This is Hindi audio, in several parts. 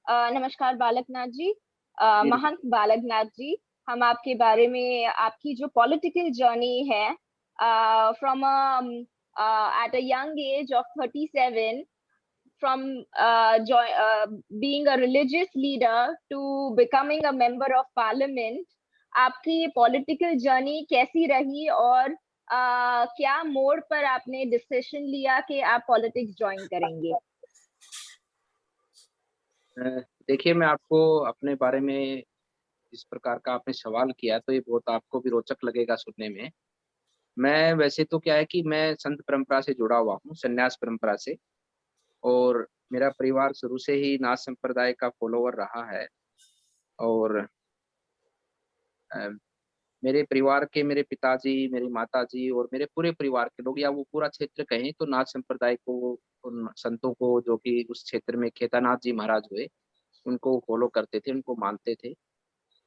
नमस्कार बालकनाथ जी। जी, महंत बालकनाथ जी, हम आपके बारे में आपकी जो पॉलिटिकल जर्नी है, from at a young age of 37, from being a religious leader to becoming a member of parliament, आपकी ये पॉलिटिकल जर्नी कैसी रही और क्या मोड़ पर आपने डिसीजन लिया कि आप पॉलिटिक्स ज्वाइन करेंगे? अ, देखिए मैं आपको अपने बारे में इस प्रकार का आपने सवाल किया तो ये बहुत आपको भी रोचक लगेगा सुनने में। मैं वैसे तो क्या है कि मैं संत परंपरा से जुड़ा हुआ हूँ, संन्यास परंपरा से और मेरा परिवार शुरू से ही नाथ संप्रदाय का फॉलोवर रहा है और अ, मेरे परिवार के मेरे पिताजी, मेरी माताजी और मेरे पूरे परिवार के लोग या वो पूरा क्षेत्र कहें तो नाथ संप्रदाय को, उन संतों को जो कि उस क्षेत्र में खेतानाथ जी महाराज हुए, उनको फॉलो करते थे, उनको मानते थे।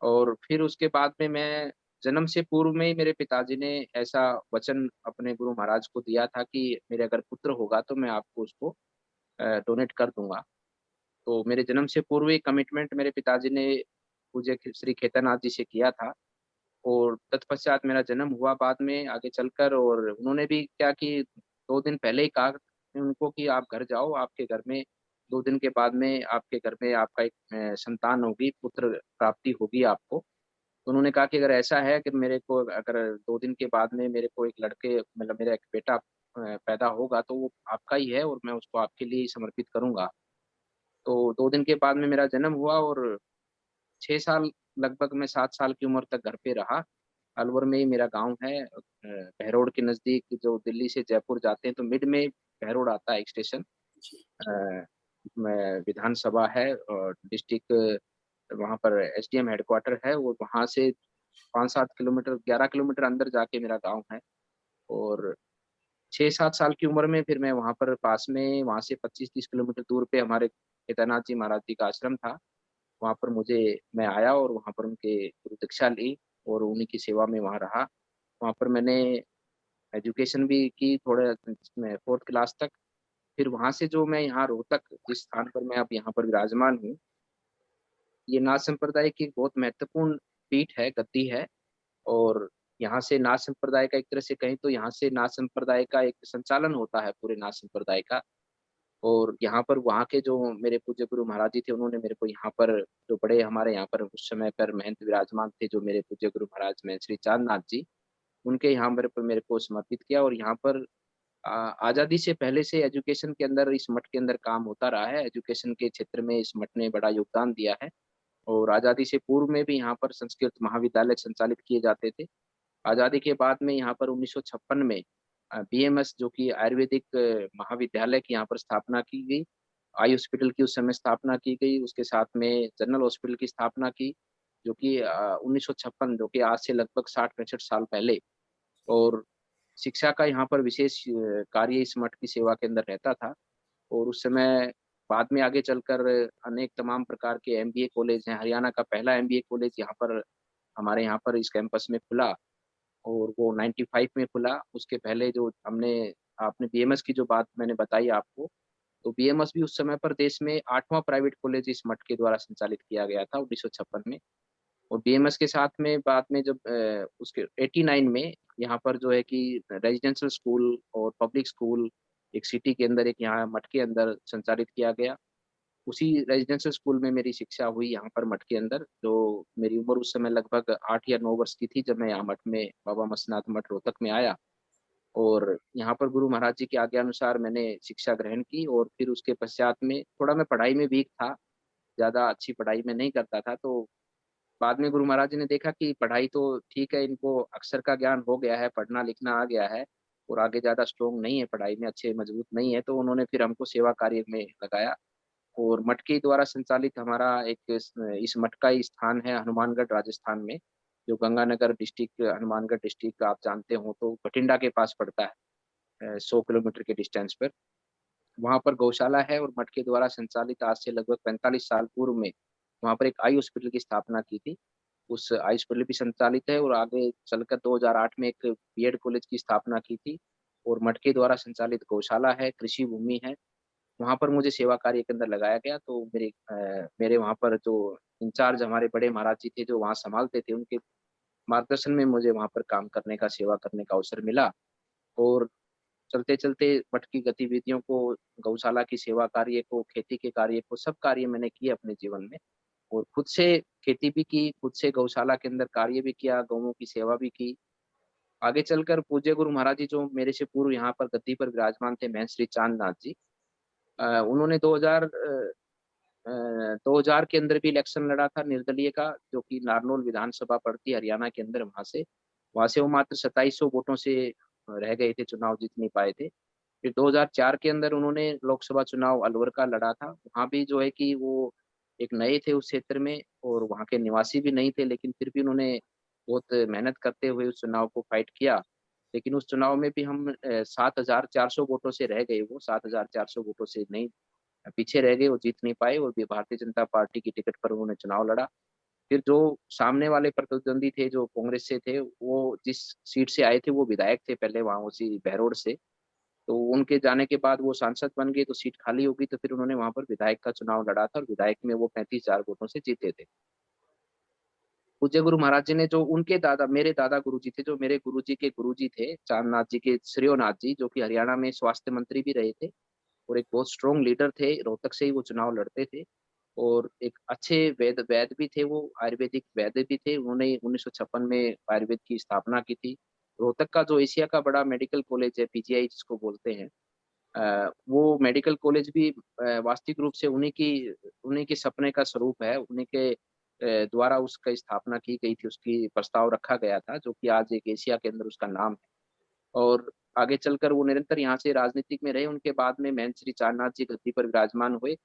और फिर उसके बाद में मैं जन्म से पूर्व में ही मेरे पिताजी ने ऐसा वचन अपने गुरु महाराज को दिया था कि मेरे अगर पुत्र होगा तो मैं आपको उसको डोनेट कर दूँगा। तो मेरे जन्म से पूर्व ही कमिटमेंट मेरे पिताजी ने पूज्य श्री केदारनाथ जी से किया था और तत्पश्चात मेरा जन्म हुआ बाद में आगे चलकर और उन्होंने भी क्या कि 2 दिन पहले ही कहा उनको कि आप घर जाओ, आपके घर में 2 दिन के बाद में आपके घर में आपका एक संतान होगी, पुत्र प्राप्ति होगी आपको। तो उन्होंने कहा कि अगर ऐसा है कि मेरे को अगर 2 दिन के बाद में मेरे को एक लड़के मतलब मेरा एक बेटा पैदा होगा तो वो आपका ही है और मैं उसको आपके लिए ही समर्पित करूँगा। तो 2 दिन के बाद में मेरा जन्म हुआ और 6 साल लगभग मैं 7 साल की उम्र तक घर पे रहा। अलवर में ही मेरा गाँव है बहरोड के नज़दीक जो दिल्ली से जयपुर जाते हैं तो मिड में बहरोड आता है एक स्टेशन। में विधानसभा है और डिस्ट्रिक्ट वहाँ पर एसडीएम हेडक्वार्टर है और वहाँ से 5-7 किलोमीटर 11 किलोमीटर अंदर जाके मेरा गाँव है और 6-7 साल की उम्र में फिर मैं वहाँ पर पास में वहाँ से 25-30 किलोमीटर दूर पे हमारे केदारनाथ जी महाराज जी का आश्रम था। वहाँ पर मैं आया और वहाँ पर उनके गुरु दीक्षा ली और उन्हीं की सेवा में वहाँ रहा। वहाँ पर मैंने एजुकेशन भी की थोड़े मैं 4th क्लास तक। फिर वहाँ से जो मैं यहाँ रोहतक जिस स्थान पर मैं अब यहाँ पर विराजमान हूँ, ये नाथ संप्रदाय की एक बहुत महत्वपूर्ण पीठ है, गद्दी है और यहाँ से नाथ संप्रदाय का एक तरह से कहें तो यहाँ से नाथ संप्रदाय का एक संचालन होता है पूरे नाथ संप्रदाय का और यहाँ पर वहाँ के जो मेरे पूज्य गुरु महाराज जी थे, उन्होंने मेरे को यहाँ पर जो बड़े हमारे यहाँ पर उस समय पर महंत विराजमान थे, जो मेरे पूज्य गुरु महाराज में श्री चांदनाथ जी, उनके यहाँ मेरे को समर्पित किया और यहाँ पर आज़ादी से पहले से एजुकेशन के अंदर इस मठ के अंदर काम होता रहा है। एजुकेशन के क्षेत्र में इस मठ ने बड़ा योगदान दिया है और आज़ादी से पूर्व में भी यहाँ पर संस्कृत महाविद्यालय संचालित किए जाते थे। आज़ादी के बाद में यहाँ पर 1956 में बीएमएस जो कि आयुर्वेदिक महाविद्यालय की यहाँ पर स्थापना की गई। आई हॉस्पिटल की उस समय स्थापना की गई, उसके साथ में जनरल हॉस्पिटल की स्थापना की, जो कि 1956 जो कि आज से लगभग 60-65 साल पहले और शिक्षा का यहाँ पर विशेष कार्य इस मठ की सेवा के अंदर रहता था और उस समय बाद में आगे चलकर अनेक तमाम प्रकार के एमबीए कॉलेज हैं। हरियाणा का पहला एमबीए कॉलेज यहाँ पर हमारे यहाँ पर इस कैंपस में खुला और वो 95 में खुला। उसके पहले जो आपने बीएमएस की जो बात मैंने बताई आपको, तो बीएमएस भी उस समय पर देश में 8वाँ प्राइवेट कॉलेज इस मठ के द्वारा संचालित किया गया था 1956 में। और बीएमएस के साथ में बाद में जब उसके 89 में यहाँ पर जो है कि रेजिडेंशियल स्कूल और पब्लिक स्कूल एक सिटी के अंदर एक यहाँ मठ के अंदर संचालित किया गया। उसी रेजिडेंशियल स्कूल में मेरी शिक्षा हुई यहाँ पर मठ के अंदर, जो मेरी उम्र उस समय लगभग 8 या 9 वर्ष की थी जब मैं यहाँ मठ में बाबा मत्स्यनाथ मठ रोहतक में आया और यहाँ पर गुरु महाराज जी की आज्ञा अनुसार मैंने शिक्षा ग्रहण की और फिर उसके पश्चात में थोड़ा मैं पढ़ाई में वीक था, ज़्यादा अच्छी पढ़ाई मैं नहीं करता था, तो बाद में गुरु महाराज जी ने देखा कि पढ़ाई तो ठीक है, इनको अक्षर का ज्ञान हो गया है, पढ़ना-लिखना आ गया है और आगे ज़्यादा स्ट्रॉन्ग नहीं है पढ़ाई में, अच्छे मजबूत नहीं है, तो उन्होंने फिर हमको सेवा कार्य में लगाया और मठ के द्वारा संचालित हमारा एक इस मठ का ही स्थान है हनुमानगढ़ राजस्थान में, जो गंगानगर डिस्ट्रिक्ट हनुमानगढ़ डिस्ट्रिक्ट आप जानते हो तो बठिंडा के पास पड़ता है 100 किलोमीटर के डिस्टेंस पर। वहाँ पर गौशाला है और मठ के द्वारा संचालित आज से लगभग 45 साल पूर्व में वहाँ पर एक आई हॉस्पिटल की स्थापना की थी। उस आई हॉस्पिटल भी संचालित है और आगे चलकर 2008 में एक बीएड कॉलेज की स्थापना की थी और मठ के द्वारा संचालित गौशाला है, कृषि भूमि है वहाँ पर मुझे सेवा कार्य के अंदर लगाया गया। तो मेरे वहाँ पर जो इंचार्ज हमारे बड़े महाराज जी थे, जो वहाँ सँभालते थे, उनके मार्गदर्शन में मुझे वहाँ पर काम करने का, सेवा करने का अवसर मिला। और चलते-चलते मठ की गतिविधियों को, गौशाला की सेवा कार्य को, खेती के कार्य को, सब कार्य मैंने किए अपने जीवन में। और खुद से खेती भी की, खुद से गौशाला के अंदर कार्य भी किया, गौओं की सेवा भी की। आगे चलकर पूज्य गुरु महाराज जी, जो मेरे से पूर्व यहाँ पर गद्दी पर विराजमान थे, महंत श्री चांदनाथ जी, उन्होंने 2000 के अंदर भी इलेक्शन लड़ा था निर्दलीय का, जो कि नारनौल विधानसभा पड़ती है हरियाणा के अंदर, वहाँ से वो मात्र 2700 वोटों से रह गए थे, चुनाव जीत नहीं पाए थे। फिर 2004 के अंदर उन्होंने लोकसभा चुनाव अलवर का लड़ा था। वहाँ भी जो है कि वो एक नए थे उस क्षेत्र में और वहाँ के निवासी भी नहीं थे, लेकिन फिर भी उन्होंने बहुत मेहनत करते हुए उस चुनाव को फाइट किया। लेकिन उस चुनाव में भी हम 7400 वोटों से रह गए, वो 7400 वोटों से नहीं, पीछे रह गए, वो जीत नहीं पाए और भी भारतीय जनता पार्टी की टिकट पर उन्होंने चुनाव लड़ा। फिर जो सामने वाले प्रतिद्वंदी थे, जो कांग्रेस से थे, वो जिस सीट से आए थे, वो विधायक थे पहले वहाँ उसी बहरोड से। तो उनके जाने के बाद वो सांसद बन गए, तो सीट खाली हो गई, तो फिर उन्होंने वहाँ पर विधायक का चुनाव लड़ा था और विधायक में वो 35,000 वोटों से जीते थे। पूज्य गुरु महाराज जी ने, जो उनके दादा, मेरे दादा गुरुजी थे, जो मेरे गुरुजी के गुरुजी थे, चांदनाथ जी के श्रेयोनाथ जी, जो कि हरियाणा में स्वास्थ्य मंत्री भी रहे थे और एक बहुत स्ट्रॉन्ग लीडर थे, रोहतक से ही वो चुनाव लड़ते थे। और एक अच्छे वैद्य भी थे वो, आयुर्वेदिक वैद्य भी थे। उन्होंने 1956 में आयुर्वेद की स्थापना की थी। रोहतक का जो एशिया का बड़ा मेडिकल कॉलेज है, पीजीआई जिसको बोलते हैं, वो मेडिकल कॉलेज भी वास्तविक रूप से उन्हीं के सपने का स्वरूप है। उन्हीं के द्वारा उसका स्थापना की गई थी, उसकी प्रस्ताव रखा गया था, जो कि आज एक एशिया के अंदर उसका नाम है। और आगे चलकर वो निरंतर यहाँ से राजनीतिक में रहे। उनके बाद में महंत श्री चारनाथ जी गद्दी पर विराजमान हुए।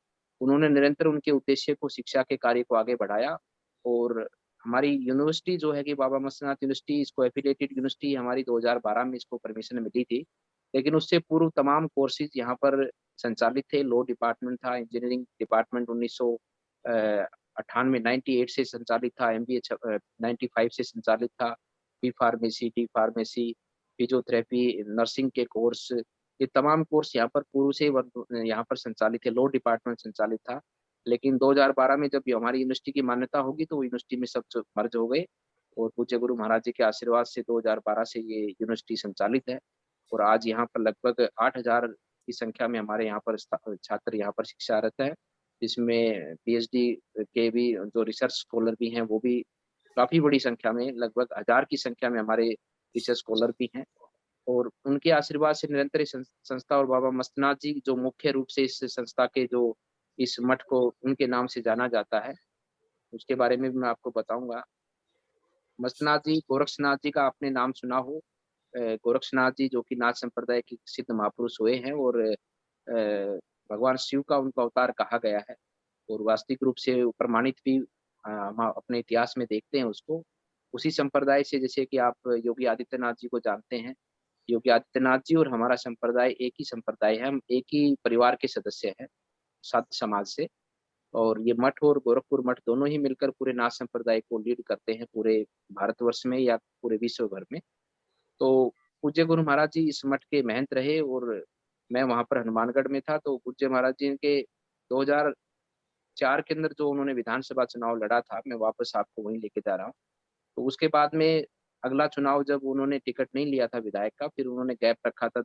उन्होंने निरंतर उनके उद्देश्य को, शिक्षा के कार्य को आगे बढ़ाया। और हमारी यूनिवर्सिटी जो है कि बाबा मत्स्यनाथ यूनिवर्सिटी, इसको एफिलिएटेड यूनिवर्सिटी हमारी 2012 में इसको परमिशन मिली थी। लेकिन उससे पूर्व तमाम कोर्सेज यहाँ पर संचालित थे। लॉ डिपार्टमेंट था, इंजीनियरिंग डिपार्टमेंट 1998 98 से संचालित था, एमबीए 95 से संचालित था, B pharmacy, D pharmacy, physiotherapy, nursing के कोर्स, ये तमाम कोर्स यहाँ पर पूर्व से यहाँ पर संचालित है। लॉ डिपार्टमेंट संचालित था। लेकिन 2012 में जब ये हमारी यूनिवर्सिटी की मान्यता होगी, तो यूनिवर्सिटी में सब मर्ज हो गए और पूज्य गुरु महाराज जी के आशीर्वाद से 2012 से ये यूनिवर्सिटी संचालित है। और आज यहाँ पर लगभग 8000 की संख्या में हमारे यहाँ पर छात्र यहाँ पर शिक्षारत हैं, जिसमें पीएचडी के भी जो रिसर्च स्कॉलर भी हैं, वो भी काफ़ी बड़ी संख्या में, लगभग 1000 की संख्या में हमारे रिसर्च स्कॉलर भी हैं। और उनके आशीर्वाद से निरंतर ये संस्था, और बाबा मस्तनाथ जी जो मुख्य रूप से इस संस्था के, जो इस मठ को उनके नाम से जाना जाता है, उसके बारे में भी मैं आपको बताऊँगा। मस्तनाथ जी, गोरक्षनाथ जी का आपने नाम सुना हो। गोरक्षनाथ जी जो कि नाथ संप्रदाय के सिद्ध महापुरुष हुए हैं और भगवान शिव का उनको अवतार कहा गया है और वास्तविक रूप से वो प्रमाणित भी हम अपने इतिहास में देखते हैं उसको। उसी संप्रदाय से, जैसे कि आप योगी आदित्यनाथ जी को जानते हैं, योगी आदित्यनाथ जी और हमारा संप्रदाय एक ही संप्रदाय है, हम एक ही परिवार के सदस्य हैं, साध समाज से। और ये मठ और गोरखपुर मठ दोनों ही मिलकर पूरे नाथ संप्रदाय को लीड करते हैं पूरे भारतवर्ष में या पूरे विश्व भर में। तो पूज्य गुरु महाराज जी इस मठ के महंत रहे और मैं वहाँ पर हनुमानगढ़ में था। तो पूज्य महाराज जी के 2004 के अंदर जो उन्होंने विधानसभा चुनाव लड़ा था, मैं वापस आपको वहीं लेके जा रहा हूँ। तो उसके बाद में अगला चुनाव जब उन्होंने टिकट नहीं लिया था विधायक का, फिर उन्होंने गैप रखा था।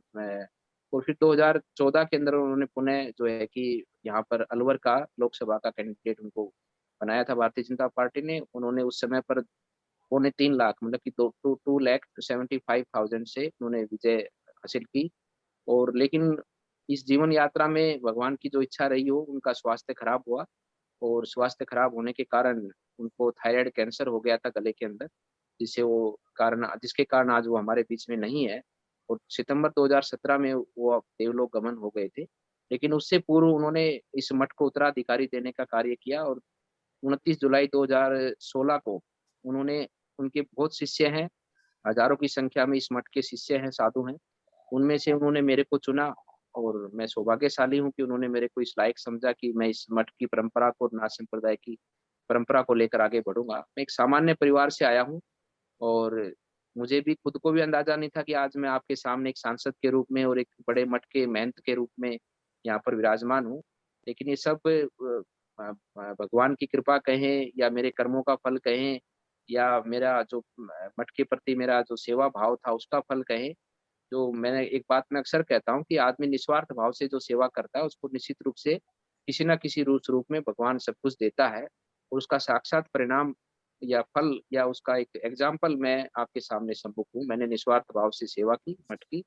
और फिर 2014 के अंदर उन्होंने पुनः जो है कि यहाँ पर अलवर का लोकसभा का कैंडिडेट उनको बनाया था भारतीय जनता पार्टी ने। उन्होंने उस समय पर 2.25 लाख, मतलब कि 2,75,000 से उन्होंने विजय हासिल की। और लेकिन इस जीवन यात्रा में भगवान की जो इच्छा रही हो, उनका स्वास्थ्य खराब हुआ और स्वास्थ्य खराब होने के कारण उनको थायराइड कैंसर हो गया था गले के अंदर, जिसके कारण आज वो हमारे बीच में नहीं है। और सितंबर 2017 में वो देवलोक गमन हो गए थे। लेकिन उससे पूर्व उन्होंने इस मठ को उत्तराधिकारी देने का कार्य किया और 29 जुलाई 2016 को उन्होंने, उनके बहुत शिष्य हैं, हजारों की संख्या में इस मठ के शिष्य हैं, साधु हैं। उनमें से उन्होंने मेरे को चुना और मैं सौभाग्यशाली हूँ कि उन्होंने मेरे को इस लायक समझा कि मैं इस मठ की परंपरा को, नाथ संप्रदाय की परंपरा को लेकर आगे बढ़ूंगा। मैं एक सामान्य परिवार से आया हूँ और मुझे भी, खुद को भी अंदाजा नहीं था कि आज मैं आपके सामने एक सांसद के रूप में और एक बड़े मठ के महंत के रूप में यहाँ पर विराजमान हूँ। लेकिन ये सब भगवान की कृपा कहें या मेरे कर्मों का फल कहें या मेरा जो मठ के प्रति मेरा जो सेवा भाव था उसका फल कहें। जो मैंने एक बात मैं अक्सर कहता हूँ कि आदमी निस्वार्थ भाव से जो सेवा करता है उसको निश्चित रूप से किसी न किसी रूप में भगवान सब कुछ देता है और उसका साक्षात परिणाम या फल या उसका एक एग्जाम्पल मैं आपके सामने सम्मुख हूँ। मैंने निस्वार्थ भाव से सेवा की मठ की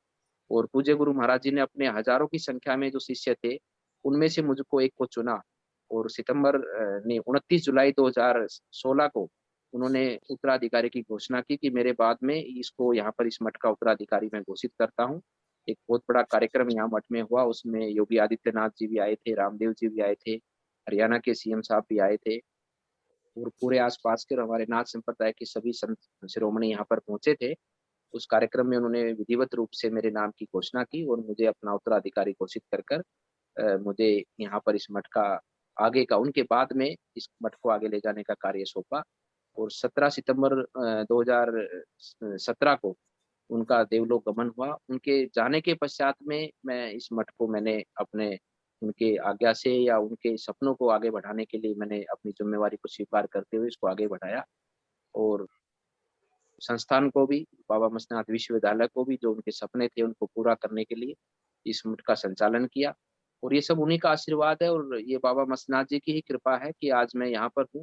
और पूज्य गुरु महाराज जी ने अपने हजारों की संख्या में जो शिष्य थे, उनमें से मुझको एक को चुना और सितंबर नहीं 29 जुलाई 2016 को उन्होंने उत्तराधिकारी की घोषणा की कि मेरे बाद में इसको यहाँ पर इस मठ का उत्तराधिकारी मैं घोषित करता हूँ। एक बहुत बड़ा कार्यक्रम यहाँ मठ में हुआ, उसमें योगी आदित्यनाथ जी भी आए थे, रामदेव जी भी आए थे, हरियाणा के सीएम साहब भी आए थे और पूरे आस-पास के और हमारे नाथ संप्रदाय के सभी संत शिरोमणि यहाँ पर पहुँचे थे। उस कार्यक्रम में उन्होंने विधिवत रूप से मेरे नाम की घोषणा की और मुझे अपना उत्तराधिकारी घोषित कर मुझे यहाँ पर इस मठ का आगे का उनके बाद में इस मठ को आगे ले जाने का कार्य सौंपा और 17 सितंबर 2017 को उनका देवलोक गमन हुआ। उनके जाने के पश्चात में मैं इस मठ को मैंने अपने उनके आज्ञा से या उनके सपनों को आगे बढ़ाने के लिए मैंने अपनी ज़िम्मेवारी को स्वीकार करते हुए इसको आगे बढ़ाया और संस्थान को भी, बाबा मस्तनाथ विश्वविद्यालय को भी जो उनके सपने थे उनको पूरा करने के लिए इस मठ का संचालन किया और ये सब उन्हीं का आशीर्वाद है और ये बाबा मस्तनाथ जी की ही कृपा है कि आज मैं यहाँ पर हूँ।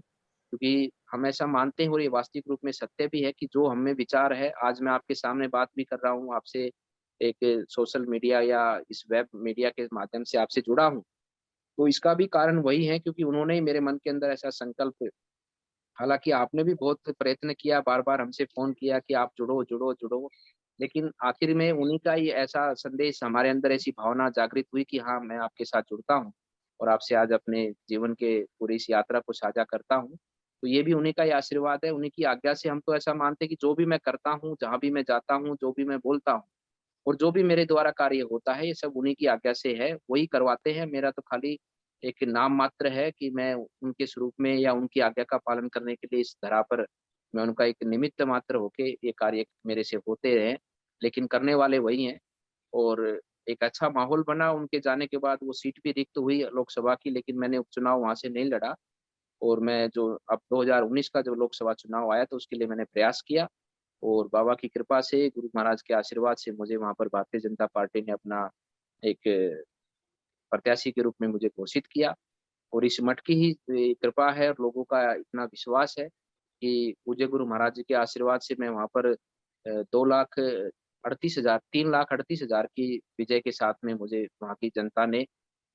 क्योंकि हम ऐसा मानते हैं और ये वास्तविक रूप में सत्य भी है कि जो हम में विचार है, आज मैं आपके सामने बात भी कर रहा हूँ, आपसे एक सोशल मीडिया या इस वेब मीडिया के माध्यम से आपसे जुड़ा हूँ, तो इसका भी कारण वही है क्योंकि उन्होंने ही मेरे मन के अंदर ऐसा संकल्प हालाँकि आपने भी बहुत प्रयत्न किया, बार-बार हमसे फ़ोन किया कि आप जुड़ो, जुड़ो, जुड़ो। लेकिन आखिर में उन्हीं का ही ऐसा संदेश हमारे अंदर ऐसी भावना जागृत हुई कि हाँ, मैं आपके साथ जुड़ता हूँ और आपसे आज अपने जीवन के पूरी इस यात्रा को साझा करता हूँ। तो ये भी उन्हीं का ही आशीर्वाद है, उन्हीं की आज्ञा से हम तो ऐसा मानते हैं कि जो भी मैं करता हूँ, जहाँ भी मैं जाता हूँ, जो भी मैं बोलता हूँ और जो भी मेरे द्वारा कार्य होता है, ये सब उन्हीं की आज्ञा से है, वही करवाते हैं। मेरा तो खाली एक नाम मात्र है कि मैं उनके स्वरूप में या उनकी आज्ञा का पालन करने के लिए इस धरा पर मैं उनका एक निमित्त मात्र होके ये कार्य मेरे से होते रहे, लेकिन करने वाले वही हैं और एक अच्छा माहौल बना उनके जाने के बाद वो सीट भी रिक्त हुई लोकसभा की, लेकिन मैंने उपचुनाव वहाँ से नहीं लड़ा और मैं जो अब 2019 का जो लोकसभा चुनाव आया तो उसके लिए मैंने प्रयास किया और बाबा की कृपा से, गुरु महाराज के आशीर्वाद से मुझे वहाँ पर भारतीय जनता पार्टी ने अपना एक प्रत्याशी के रूप में मुझे घोषित किया और इस मठ की ही कृपा है और लोगों का इतना विश्वास है कि पूज्य गुरु महाराज जी के आशीर्वाद से मैं वहाँ पर 2,38,000 3,38,000 की विजय के साथ में मुझे वहाँ की जनता ने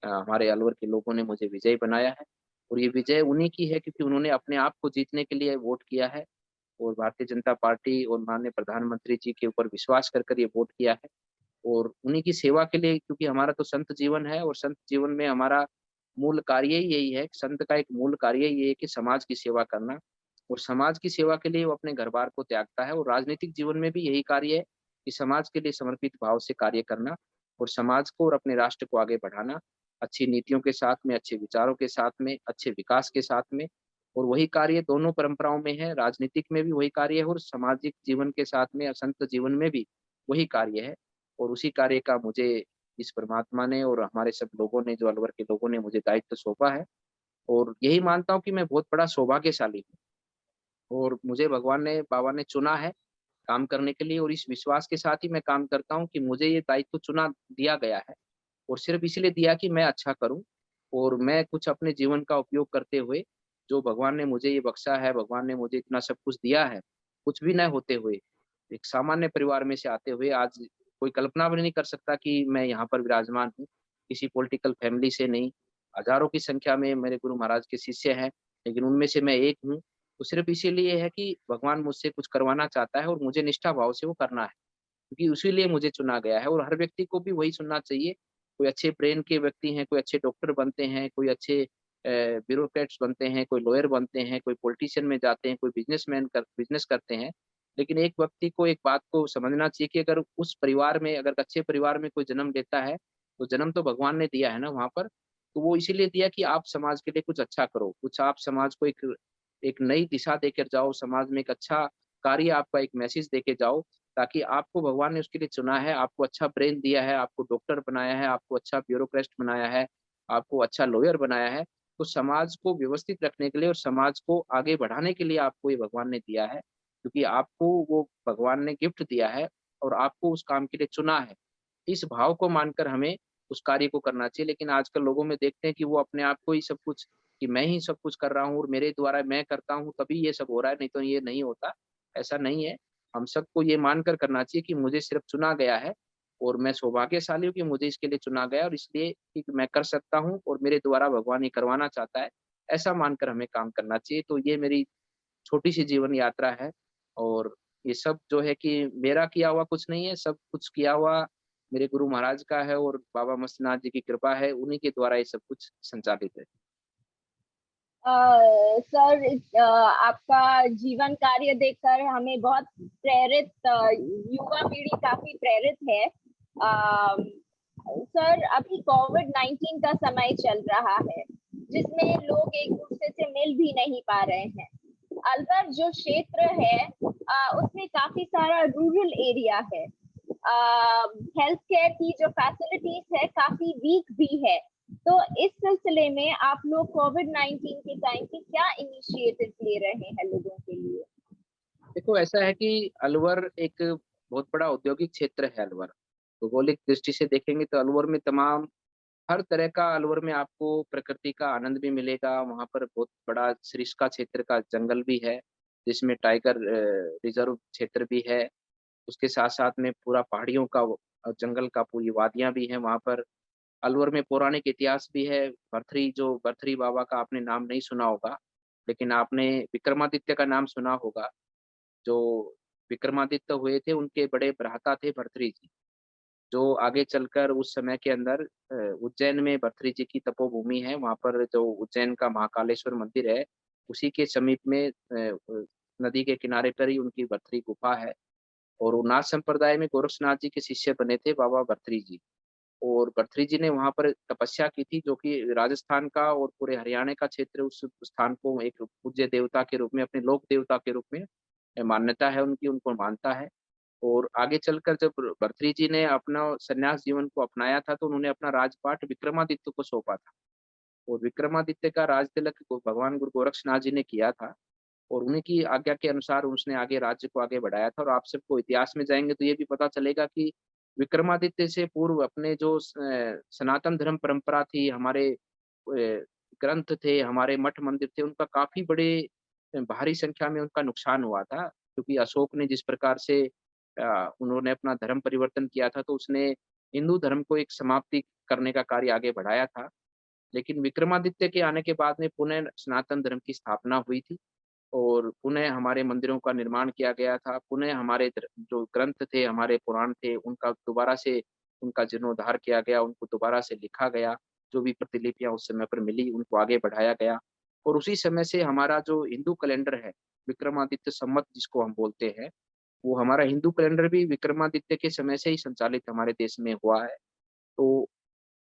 हमारे अलवर के लोगों ने मुझे विजयी बनाया है और ये विजय उन्हीं की है क्योंकि उन्होंने अपने आप को जीतने के लिए वोट किया है और भारतीय जनता पार्टी और माननीय प्रधानमंत्री जी के ऊपर विश्वास कर ये वोट किया है और उन्हीं की सेवा के लिए क्योंकि हमारा तो संत जीवन है और संत जीवन में हमारा मूल कार्य ही यही है, संत का एक मूल कार्य ये है कि समाज की सेवा करना और समाज की सेवा के लिए वो अपने घर-बार को त्यागता है और राजनीतिक जीवन में भी यही कार्य है कि समाज के लिए समर्पित भाव से कार्य करना और समाज को और अपने राष्ट्र को आगे बढ़ाना, अच्छी नीतियों के साथ में, अच्छे विचारों के साथ में, अच्छे विकास के साथ में और वही कार्य दोनों परंपराओं में है, राजनीतिक में भी वही कार्य है और सामाजिक जीवन के साथ में या संत जीवन में भी वही कार्य है और उसी कार्य का मुझे इस परमात्मा ने और हमारे सब लोगों ने जो अलवर के लोगों ने मुझे दायित्व सौंपा है और यही मानता हूँ कि मैं बहुत बड़ा सौभाग्यशाली हूँ और मुझे भगवान ने बाबा ने चुना है काम करने के लिए और इस विश्वास के साथ ही मैं काम करता हूँ कि मुझे ये दायित्व चुना दिया गया है और सिर्फ इसलिए दिया कि मैं अच्छा करूँ और मैं कुछ अपने जीवन का उपयोग करते हुए जो भगवान ने मुझे ये बख्शा है, भगवान ने मुझे इतना सब कुछ दिया है, कुछ भी न होते हुए, एक सामान्य परिवार में से आते हुए आज कोई कल्पना भी नहीं कर सकता कि मैं यहाँ पर विराजमान हूँ, किसी पॉलिटिकल फैमिली से नहीं, हज़ारों की संख्या में मेरे गुरु महाराज के शिष्य हैं, लेकिन उनमें से मैं एक हूँ, तो सिर्फ इसीलिए है कि भगवान मुझसे कुछ करवाना चाहता है और मुझे निष्ठा भाव से वो करना है। क्योंकि उसीलिए मुझे चुना गया है और हर व्यक्ति को भी वही चुनना चाहिए। कोई अच्छे ब्रेन के व्यक्ति हैं, कोई अच्छे डॉक्टर बनते हैं, कोई अच्छे ब्यूरोक्रेट्स बनते हैं, कोई लॉयर बनते हैं, कोई पॉलिटिशियन में जाते हैं, कोई बिज़नेस करते हैं। लेकिन एक व्यक्ति को एक बात को समझना चाहिए कि अगर उस परिवार में अगर अच्छे परिवार में कोई जन्म लेता है, तो जन्म तो भगवान ने दिया है ना वहाँ पर। तो वो इसीलिए दिया कि आप समाज के लिए कुछ अच्छा करो, कुछ आप समाज को एक एक नई दिशा देकर जाओ, समाज में एक अच्छा कार्य आपका एक मैसेज देके जाओ ताकि आपको भगवान ने उसके लिए चुना है, आपको अच्छा ब्रेन दिया है, आपको डॉक्टर बनाया है, आपको अच्छा ब्यूरोक्रेस्ट बनाया है, आपको अच्छा लॉयर बनाया है, तो समाज को व्यवस्थित रखने के लिए और समाज को आगे बढ़ाने के लिए आपको ये भगवान ने दिया है, क्योंकि आपको वो भगवान ने गिफ्ट दिया है और आपको उस काम के लिए चुना है। इस भाव को मानकर हमें उस कार्य को करना चाहिए, लेकिन आजकल लोगों में देखते हैं कि वो अपने आप को ही सब कुछ, कि मैं ही सब कुछ कर रहा हूँ और मेरे द्वारा मैं करता हूँ तभी ये सब हो रहा है, नहीं तो ये नहीं होता। ऐसा नहीं है। हम सबको ये मानकर करना चाहिए कि मुझे सिर्फ चुना गया है और मैं सौभाग्यशाली हूँ कि मुझे इसके लिए चुना गया और इसलिए कि मैं कर सकता हूँ और मेरे द्वारा भगवान ये करवाना चाहता है। ऐसा मानकर हमें काम करना चाहिए। तो ये मेरी छोटी-सी जीवन यात्रा है और ये सब जो है कि मेरा किया हुआ कुछ नहीं है, सब कुछ किया हुआ मेरे गुरु महाराज का है और बाबा मस्तनाथ जी की कृपा है, उन्हीं के द्वारा ये सब कुछ संचालित है। सर, आपका जीवन कार्य देखकर हमें बहुत प्रेरित, युवा पीढ़ी काफी प्रेरित है। सर, अभी कोविड-19 का समय चल रहा है, जिसमें लोग एक दूसरे से मिल भी नहीं पा रहे हैं। अलवर जो क्षेत्र है, उसमें काफी सारा रूरल एरिया है। हेल्थ केयर की जो फैसिलिटीज है काफी वीक भी है। तो इस सिलसिले में आप लोग कोविड-19 के टाइम पे क्या इनिशिएटिव ले रहे हैं लोगों के लिए? देखो ऐसा है कि अलवर एक बहुत बड़ा औद्योगिक क्षेत्र है अलवर। भौगोलिक दृष्टि से देखेंगे तो अलवर में तमाम हर तरह का अलवर में आपको प्रकृति का आनंद भी मिलेगा। वहाँ पर बहुत बड़ा सरिस्का क्षेत्र का जंगल भी है, जिसमें टाइगर रिज़र्व क्षेत्र भी है। उसके साथ-साथ में पूरा पहाड़ियों का वो जंगल का पूरी वादियाँ भी हैं वहाँ पर। अलवर में पौराणिक इतिहास भी है। भर्तृहरि बाबा का आपने नाम नहीं सुना होगा, लेकिन आपने विक्रमादित्य का नाम सुना होगा। जो विक्रमादित्य हुए थे, उनके बड़े भ्राता थे भर्तृहरि जी, जो आगे चलकर उस समय के अंदर उज्जैन में भर्तृहरि जी की तपोभूमि है। वहाँ पर जो उज्जैन का महाकालेश्वर मंदिर है, उसी के समीप में नदी के किनारे पर ही उनकी भर्तृहरि गुफा है। और वो नाथ संप्रदाय में गोरक्षनाथ जी के शिष्य बने थे बाबा भर्तृहरि जी। और भर्तृहरि जी ने वहाँ पर तपस्या की थी, जो कि राजस्थान का और पूरे हरियाणा का क्षेत्र उस स्थान को एक पूज्य देवता के रूप में, अपने लोक देवता के रूप में मान्यता है उनकी, उनको मानता है। और आगे चलकर जब भर्तृहरि जी ने अपना सन्यास जीवन को अपनाया था, तो उन्होंने अपना राजपाट विक्रमादित्य को सौंपा था। और विक्रमादित्य का राज तिलक भगवान गुरु गोरक्षनाथ जी ने किया था और उन्हीं की आज्ञा के अनुसार उसने आगे राज्य को आगे बढ़ाया था। और आप सबको इतिहास में जाएँगे तो ये भी पता चलेगा कि विक्रमादित्य से पूर्व अपने जो सनातन धर्म परंपरा थी, हमारे ग्रंथ थे, हमारे मठ मंदिर थे, उनका काफ़ी बड़े भारी संख्या में उनका नुकसान हुआ था। क्योंकि अशोक ने जिस प्रकार से उन्होंने अपना धर्म परिवर्तन किया था, तो उसने हिंदू धर्म को एक समाप्ति करने का कार्य आगे बढ़ाया था। लेकिन विक्रमादित्य के आने के बाद में पुनः सनातन धर्म की स्थापना हुई थी और पुनः हमारे मंदिरों का निर्माण किया गया था। पुनः हमारे जो ग्रंथ थे, हमारे पुराण थे, उनका दोबारा से उनका जीर्णोद्धार किया गया, उनको दोबारा से लिखा गया। जो भी प्रतिलिपियाँ उस समय पर मिली, उनको आगे बढ़ाया गया। और उसी समय से हमारा जो हिंदू कैलेंडर है, विक्रमादित्य संवत जिसको हम बोलते हैं, वो हमारा हिंदू कैलेंडर भी विक्रमादित्य के समय से ही संचालित हमारे देश में हुआ है। तो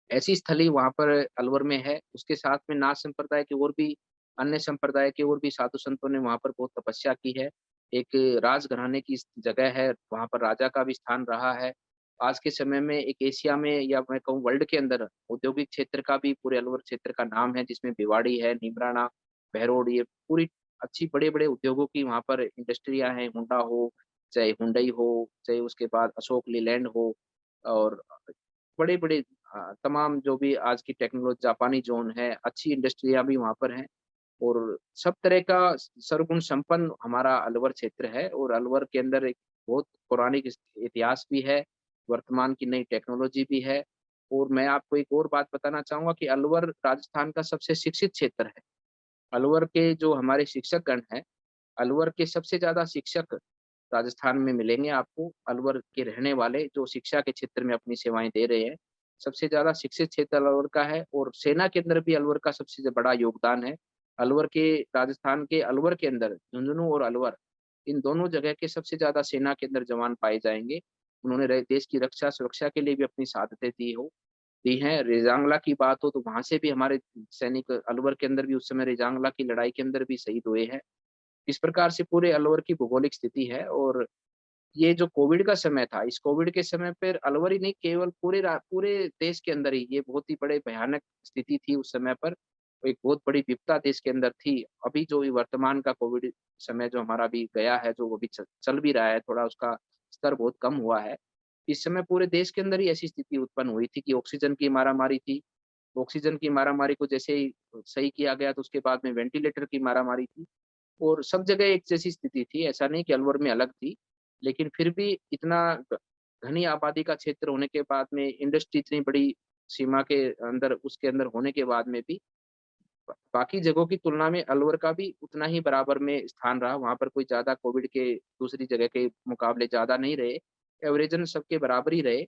ऐसी स्थली वहाँ पर अलवर में है। उसके साथ में नाथ संप्रदाय के और भी अन्य संप्रदाय के और भी साधु संतों ने वहाँ पर बहुत तपस्या की है। एक राजघराने की जगह है, वहाँ पर राजा का भी स्थान रहा है। आज के समय में एक एशिया में या मैं कहूँ वर्ल्ड के अंदर औद्योगिक क्षेत्र का भी पूरे अलवर क्षेत्र का नाम है, जिसमें भिवाड़ी है, नीमराना, बहरोड, ये पूरी अच्छी बड़े-बड़े उद्योगों की वहाँ पर इंडस्ट्रियाँ हैं, होंडा हो, चाहे हुंडई हो, चाहे उसके बाद अशोक लीलैंड हो और बड़े-बड़े तमाम जो भी आज की जापानी ज़ोन है, अच्छी इंडस्ट्रियाँ भी वहाँ पर हैं और सब तरह का सर्वगुण संपन्न हमारा अलवर क्षेत्र है और अलवर के अंदर एक बहुत पौराणिक इतिहास भी है, वर्तमान की नई टेक्नोलॉजी भी है। और मैं आपको एक और बात बताना चाहूँगा कि अलवर राजस्थान का सबसे शिक्षित क्षेत्र है। अलवर के जो हमारे शिक्षकगण हैं, अलवर के सबसे ज़्यादा शिक्षक राजस्थान में मिलेंगे आपको। अलवर के रहने वाले जो शिक्षा के क्षेत्र में अपनी सेवाएँ दे रहे हैं, सबसे ज़्यादा शिक्षित क्षेत्र अलवर का है और सेना के अंदर भी अलवर का सबसे बड़ा योगदान है। अलवर के राजस्थान के अलवर के अंदर झुंझुनू और अलवर, इन दोनों जगह के सबसे ज़्यादा सेना के अंदर जवान पाए जाएँगे। उन्होंने देश की रक्षा सुरक्षा के लिए भी अपनी शहादतें दी हैं। रेजांगला की बात हो तो वहाँ से भी हमारे सैनिक अलवर के अंदर भी उस समय रेजांगला की लड़ाई के अंदर भी शहीद हुए हैं। इस प्रकार से पूरे अलवर की भौगोलिक स्थिति है और ये जो कोविड का समय था, इस कोविड के समय पर अलवर ही नहीं, केवल पूरे देश के अंदर ही ये बहुत ही बड़े भयानक स्थिति थी उस समय पर। एक बहुत बड़ी विपदा देश के अंदर थी। अभी जो ये वर्तमान का कोविड समय जो हमारा अभी गया है, जो अभी चल भी रहा है, थोड़ा उसका स्तर बहुत कम हुआ है। इस समय पूरे देश के अंदर ही ऐसी स्थिति उत्पन्न हुई थी कि ऑक्सीजन की मारामारी थी। ऑक्सीजन की मारामारी को जैसे ही सही किया गया, तो उसके बाद में वेंटिलेटर की मारामारी थी। और सब जगह एक जैसी स्थिति थी, ऐसा नहीं कि अलवर में अलग थी। लेकिन फिर भी इतना घनी आबादी का क्षेत्र होने के बाद में, इंडस्ट्री इतनी बड़ी सीमा के अंदर, उसके अंदर होने के बाद में भी बाकी जगहों की तुलना में अलवर का भी उतना ही बराबर में स्थान रहा। वहाँ पर कोई ज़्यादा कोविड के दूसरी जगह के मुकाबले ज़्यादा नहीं रहे, एवरेजन सबके बराबर ही रहे।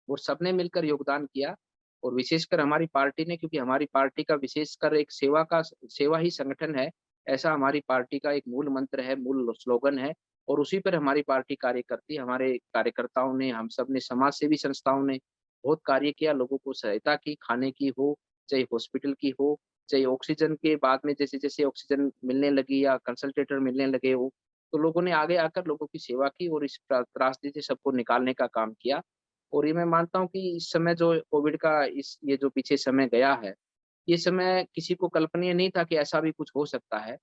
और सबने मिलकर योगदान किया। और विशेषकर हमारी पार्टी ने, क्योंकि हमारी पार्टी का विशेषकर एक सेवा ही संगठन है, ऐसा हमारी पार्टी का एक मूल मंत्र है, मूल स्लोगन है। और उसी पर हमारी पार्टी कार्य करती है। हमारे कार्यकर्ताओं ने, हम सब ने, समाज सेवी संस्थाओं ने बहुत कार्य किया, लोगों को सहायता की, खाने की हो, चाहे हॉस्पिटल की हो, चाहे ऑक्सीजन के बाद में जैसे-जैसे ऑक्सीजन मिलने लगी या कंसंट्रेटर मिलने लगे हो, तो लोगों ने आगे आकर लोगों की सेवा की और इस त्रासदी से सबको निकालने का काम किया। और ये मैं मानता हूँ कि इस समय जो कोविड का ये जो पीछे समय गया है, ये समय किसी को कल्पनीय नहीं था कि ऐसा भी कुछ हो सकता है।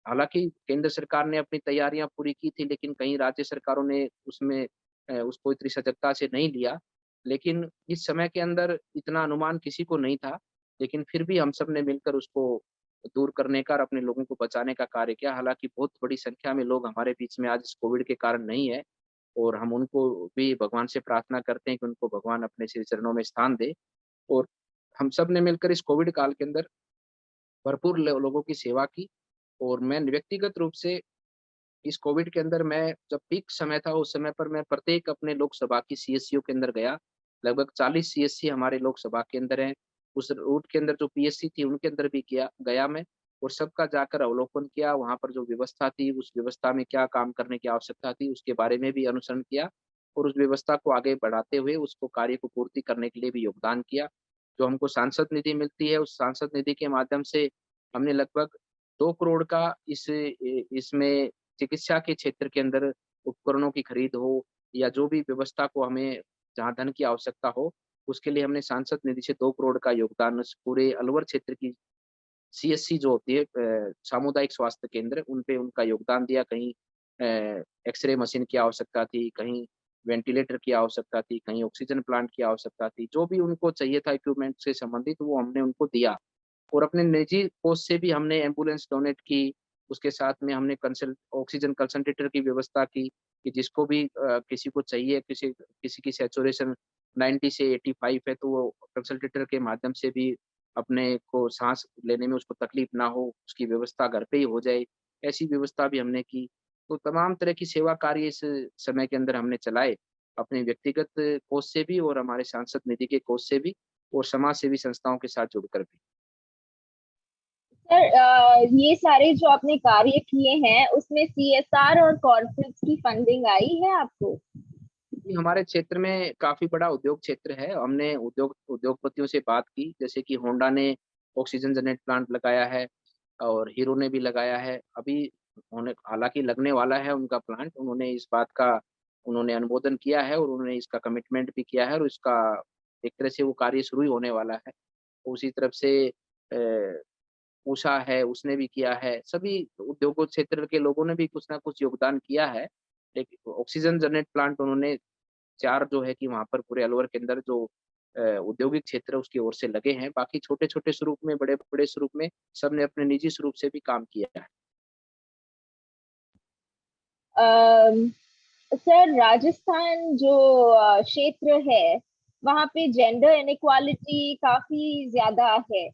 हालाँकि केंद्र सरकार ने अपनी तैयारियाँ पूरी की थी, लेकिन कई राज्य सरकारों ने उसमें उसको इतनी सजगता से नहीं लिया। लेकिन इस समय के अंदर इतना अनुमान किसी को नहीं था, लेकिन फिर भी हम सब ने मिलकर उसको दूर करने का और अपने लोगों को बचाने का कार्य किया। हालाँकि बहुत बड़ी संख्या में लोग हमारे बीच में आज इस कोविड के कारण नहीं है। और हम उनको भी भगवान से प्रार्थना करते हैं कि उनको भगवान अपने श्री चरणों में स्थान दे। और हम सब ने मिलकर इस कोविड काल के अंदर भरपूर लोगों की सेवा की। और मैं व्यक्तिगत रूप से इस कोविड के अंदर, मैं जब पीक समय था उस समय पर मैं प्रत्येक अपने लोकसभा की सीएससीओ के अंदर गया। लगभग 40 सीएससी हमारे लोकसभा के अंदर हैं। उस रूट के अंदर जो पीएससी थी उनके अंदर भी गया मैं। और सबका जाकर अवलोकन किया, वहाँ पर जो व्यवस्था थी उस व्यवस्था में क्या काम करने की आवश्यकता थी उसके बारे में भी अनुसरण किया। और उस व्यवस्था को आगे बढ़ाते हुए उसको कार्य को पूर्ति करने के लिए भी योगदान किया। जो हमको सांसद निधि मिलती है, उस सांसद निधि के माध्यम से हमने लगभग 2 करोड़ का इसमें चिकित्सा के क्षेत्र के अंदर उपकरणों की खरीद हो या जो भी व्यवस्था को हमें जहाँ धन की आवश्यकता हो, उसके लिए हमने सांसद निधि से 2 करोड़ का योगदान उस पूरे अलवर क्षेत्र की सीएससी जो होती है, सामुदायिक स्वास्थ्य केंद्र, उन पे उनका योगदान दिया। कहीं एक्स-रे मशीन की आवश्यकता थी, कहीं वेंटिलेटर की आवश्यकता थी, कहीं ऑक्सीजन प्लांट की आवश्यकता थी। जो भी उनको चाहिए था इक्विपमेंट से संबंधित, वो हमने उनको दिया। और अपने निजी कोष से भी हमने एम्बुलेंस डोनेट की। उसके साथ में हमने ऑक्सीजन कंसंट्रेटर की व्यवस्था की कि जिसको भी किसी को चाहिए, किसी किसी की सैचुरेशन 90 से 85 है, तो वो कंसंट्रेटर के माध्यम से भी अपने को साँस लेने में उसको तकलीफ ना हो, उसकी व्यवस्था घर पे ही हो जाए, ऐसी व्यवस्था भी हमने की। तो तमाम तरह की सेवा कार्य इस समय के अंदर हमने चलाए, अपने व्यक्तिगत कोष से भी और हमारे सांसद निधि के कोष से भी और समाज सेवी संस्थाओं के साथ जुड़कर भी। सर, ये सारे जो आपने कार्य किए हैं उसमें सीएसआर और कॉर्पोरेट्स की फंडिंग आई है आपको? जी, हमारे क्षेत्र में काफ़ी बड़ा उद्योग क्षेत्र है। हमने उद्योगपतियों से बात की, जैसे कि होंडा ने ऑक्सीजन जनरेट प्लांट लगाया है और हीरो ने भी लगाया है। अभी होने हालाँकि लगने वाला है उनका प्लांट। उन्होंने इस बात का अनुमोदन किया है और उन्होंने इसका कमिटमेंट भी किया है और इसका एक तरह से वो कार्य शुरू ही होने वाला है। उसी तरफ से उषा है, उसने भी किया है। सभी उद्योगों क्षेत्र के लोगों ने भी कुछ ना कुछ योगदान किया है। लेकिन ऑक्सीजन जनरेट प्लांट उन्होंने 4 जो है कि वहाँ पर पूरे अलवर के अंदर जो औद्योगिक क्षेत्र है उसकी ओर से लगे हैं। बाकी छोटे-छोटे स्वरूप में, बड़े-बड़े स्वरूप में सबने अपने निजी स्वरूप से भी काम किया है। अम, सर, राजस्थान जो क्षेत्र है, वहाँ पे जेंडर इनइक्वालिटी काफी ज्यादा है।